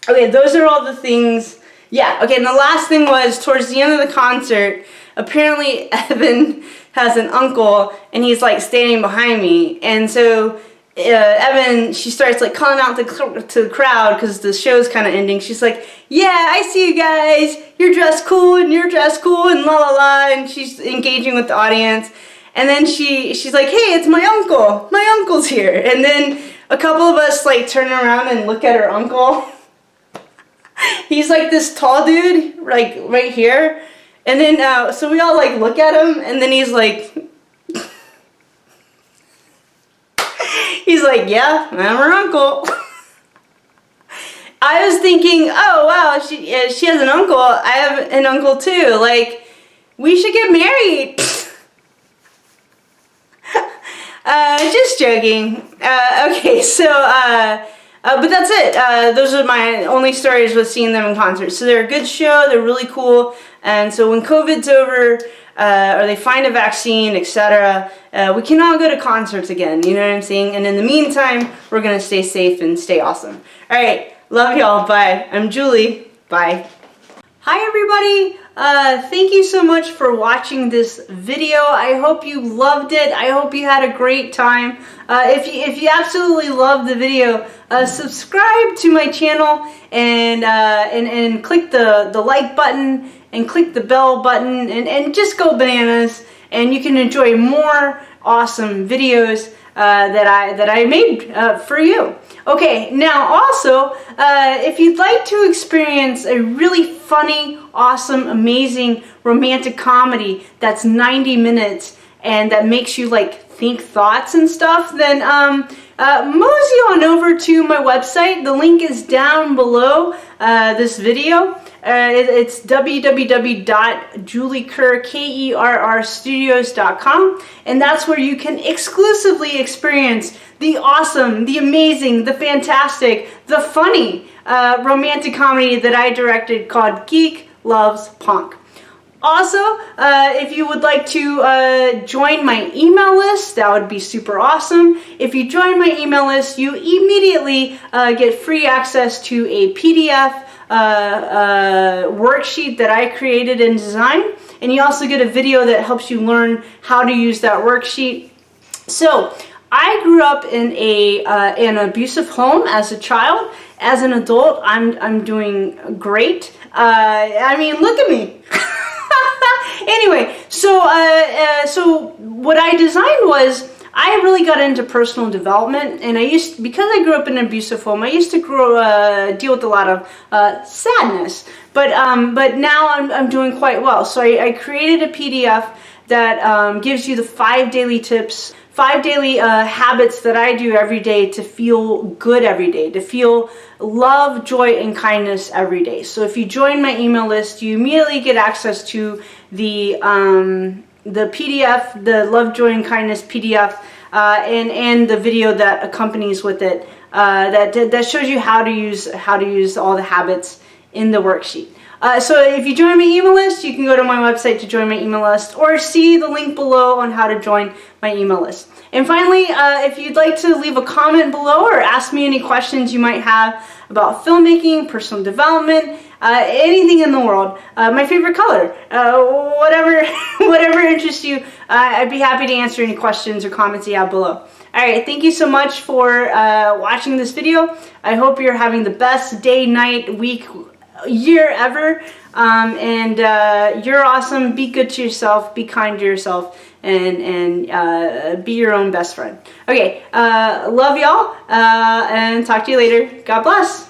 okay, those are all the things. Yeah, okay, and the last thing was, towards the end of the concert, apparently Evan has an uncle, and he's like standing behind me, and so Evan, she starts like calling out to the crowd because the show's kind of ending. She's like, yeah, I see you guys, you're dressed cool, and you're dressed cool, and la la la, and she's engaging with the audience. And then she's like, hey, it's my uncle. My uncle's here. And then a couple of us like turn around and look at her uncle. He's like this tall dude, like right here. And then, so we all like look at him, and then he's like, yeah, I'm her uncle. I was thinking, oh wow, she has an uncle. I have an uncle too. Like, we should get married. Just joking. Okay, so, but that's it. Those are my only stories with seeing them in concert. So they're a good show, they're really cool, and so when COVID's over, or they find a vaccine, etc., we can all go to concerts again, you know what I'm saying? And in the meantime, we're gonna stay safe and stay awesome. Alright, love y'all, bye. I'm Julie, bye. Hi everybody! Thank you so much for watching this video. I hope you loved it. I hope you had a great time. If you absolutely loved the video, subscribe to my channel and click the like button and click the bell button and just go bananas, and you can enjoy more awesome videos that I made for you. Okay, now also, if you'd like to experience a really funny, awesome, amazing romantic comedy that's 90 minutes and that makes you like think thoughts and stuff, then mosey on over to my website. The link is down below this video. It's www.juliekerrstudios.com, and that's where you can exclusively experience the awesome, the amazing, the fantastic, the funny romantic comedy that I directed called Geek Loves Punk. Also, if you would like to join my email list, that would be super awesome. If you join my email list, you immediately get free access to a PDF worksheet that I created and designed, and you also get a video that helps you learn how to use that worksheet. So, I grew up in an abusive home as a child. As an adult, I'm doing great. I mean, look at me. Anyway, so what I designed was, I really got into personal development, and because I grew up in an abusive home, I used to deal with a lot of sadness. But now I'm doing quite well. So I created a PDF that gives you the 5 daily tips, 5 daily habits that I do every day to feel good every day, to feel love, joy, and kindness every day. So if you join my email list, you immediately get access to the PDF, the Love, Joy, and Kindness PDF, and the video that accompanies with it, that shows you how to use all the habits in the worksheet. So if you join my email list, you can go to my website to join my email list, or see the link below on how to join my email list. And finally, if you'd like to leave a comment below or ask me any questions you might have about filmmaking, personal development, anything in the world, my favorite color, whatever interests you, I'd be happy to answer any questions or comments you have below. Alright, thank you so much for watching this video. I hope you're having the best day, night, week, year ever, and you're awesome. Be good to yourself, be kind to yourself, and be your own best friend. Okay, love y'all, and talk to you later. God bless.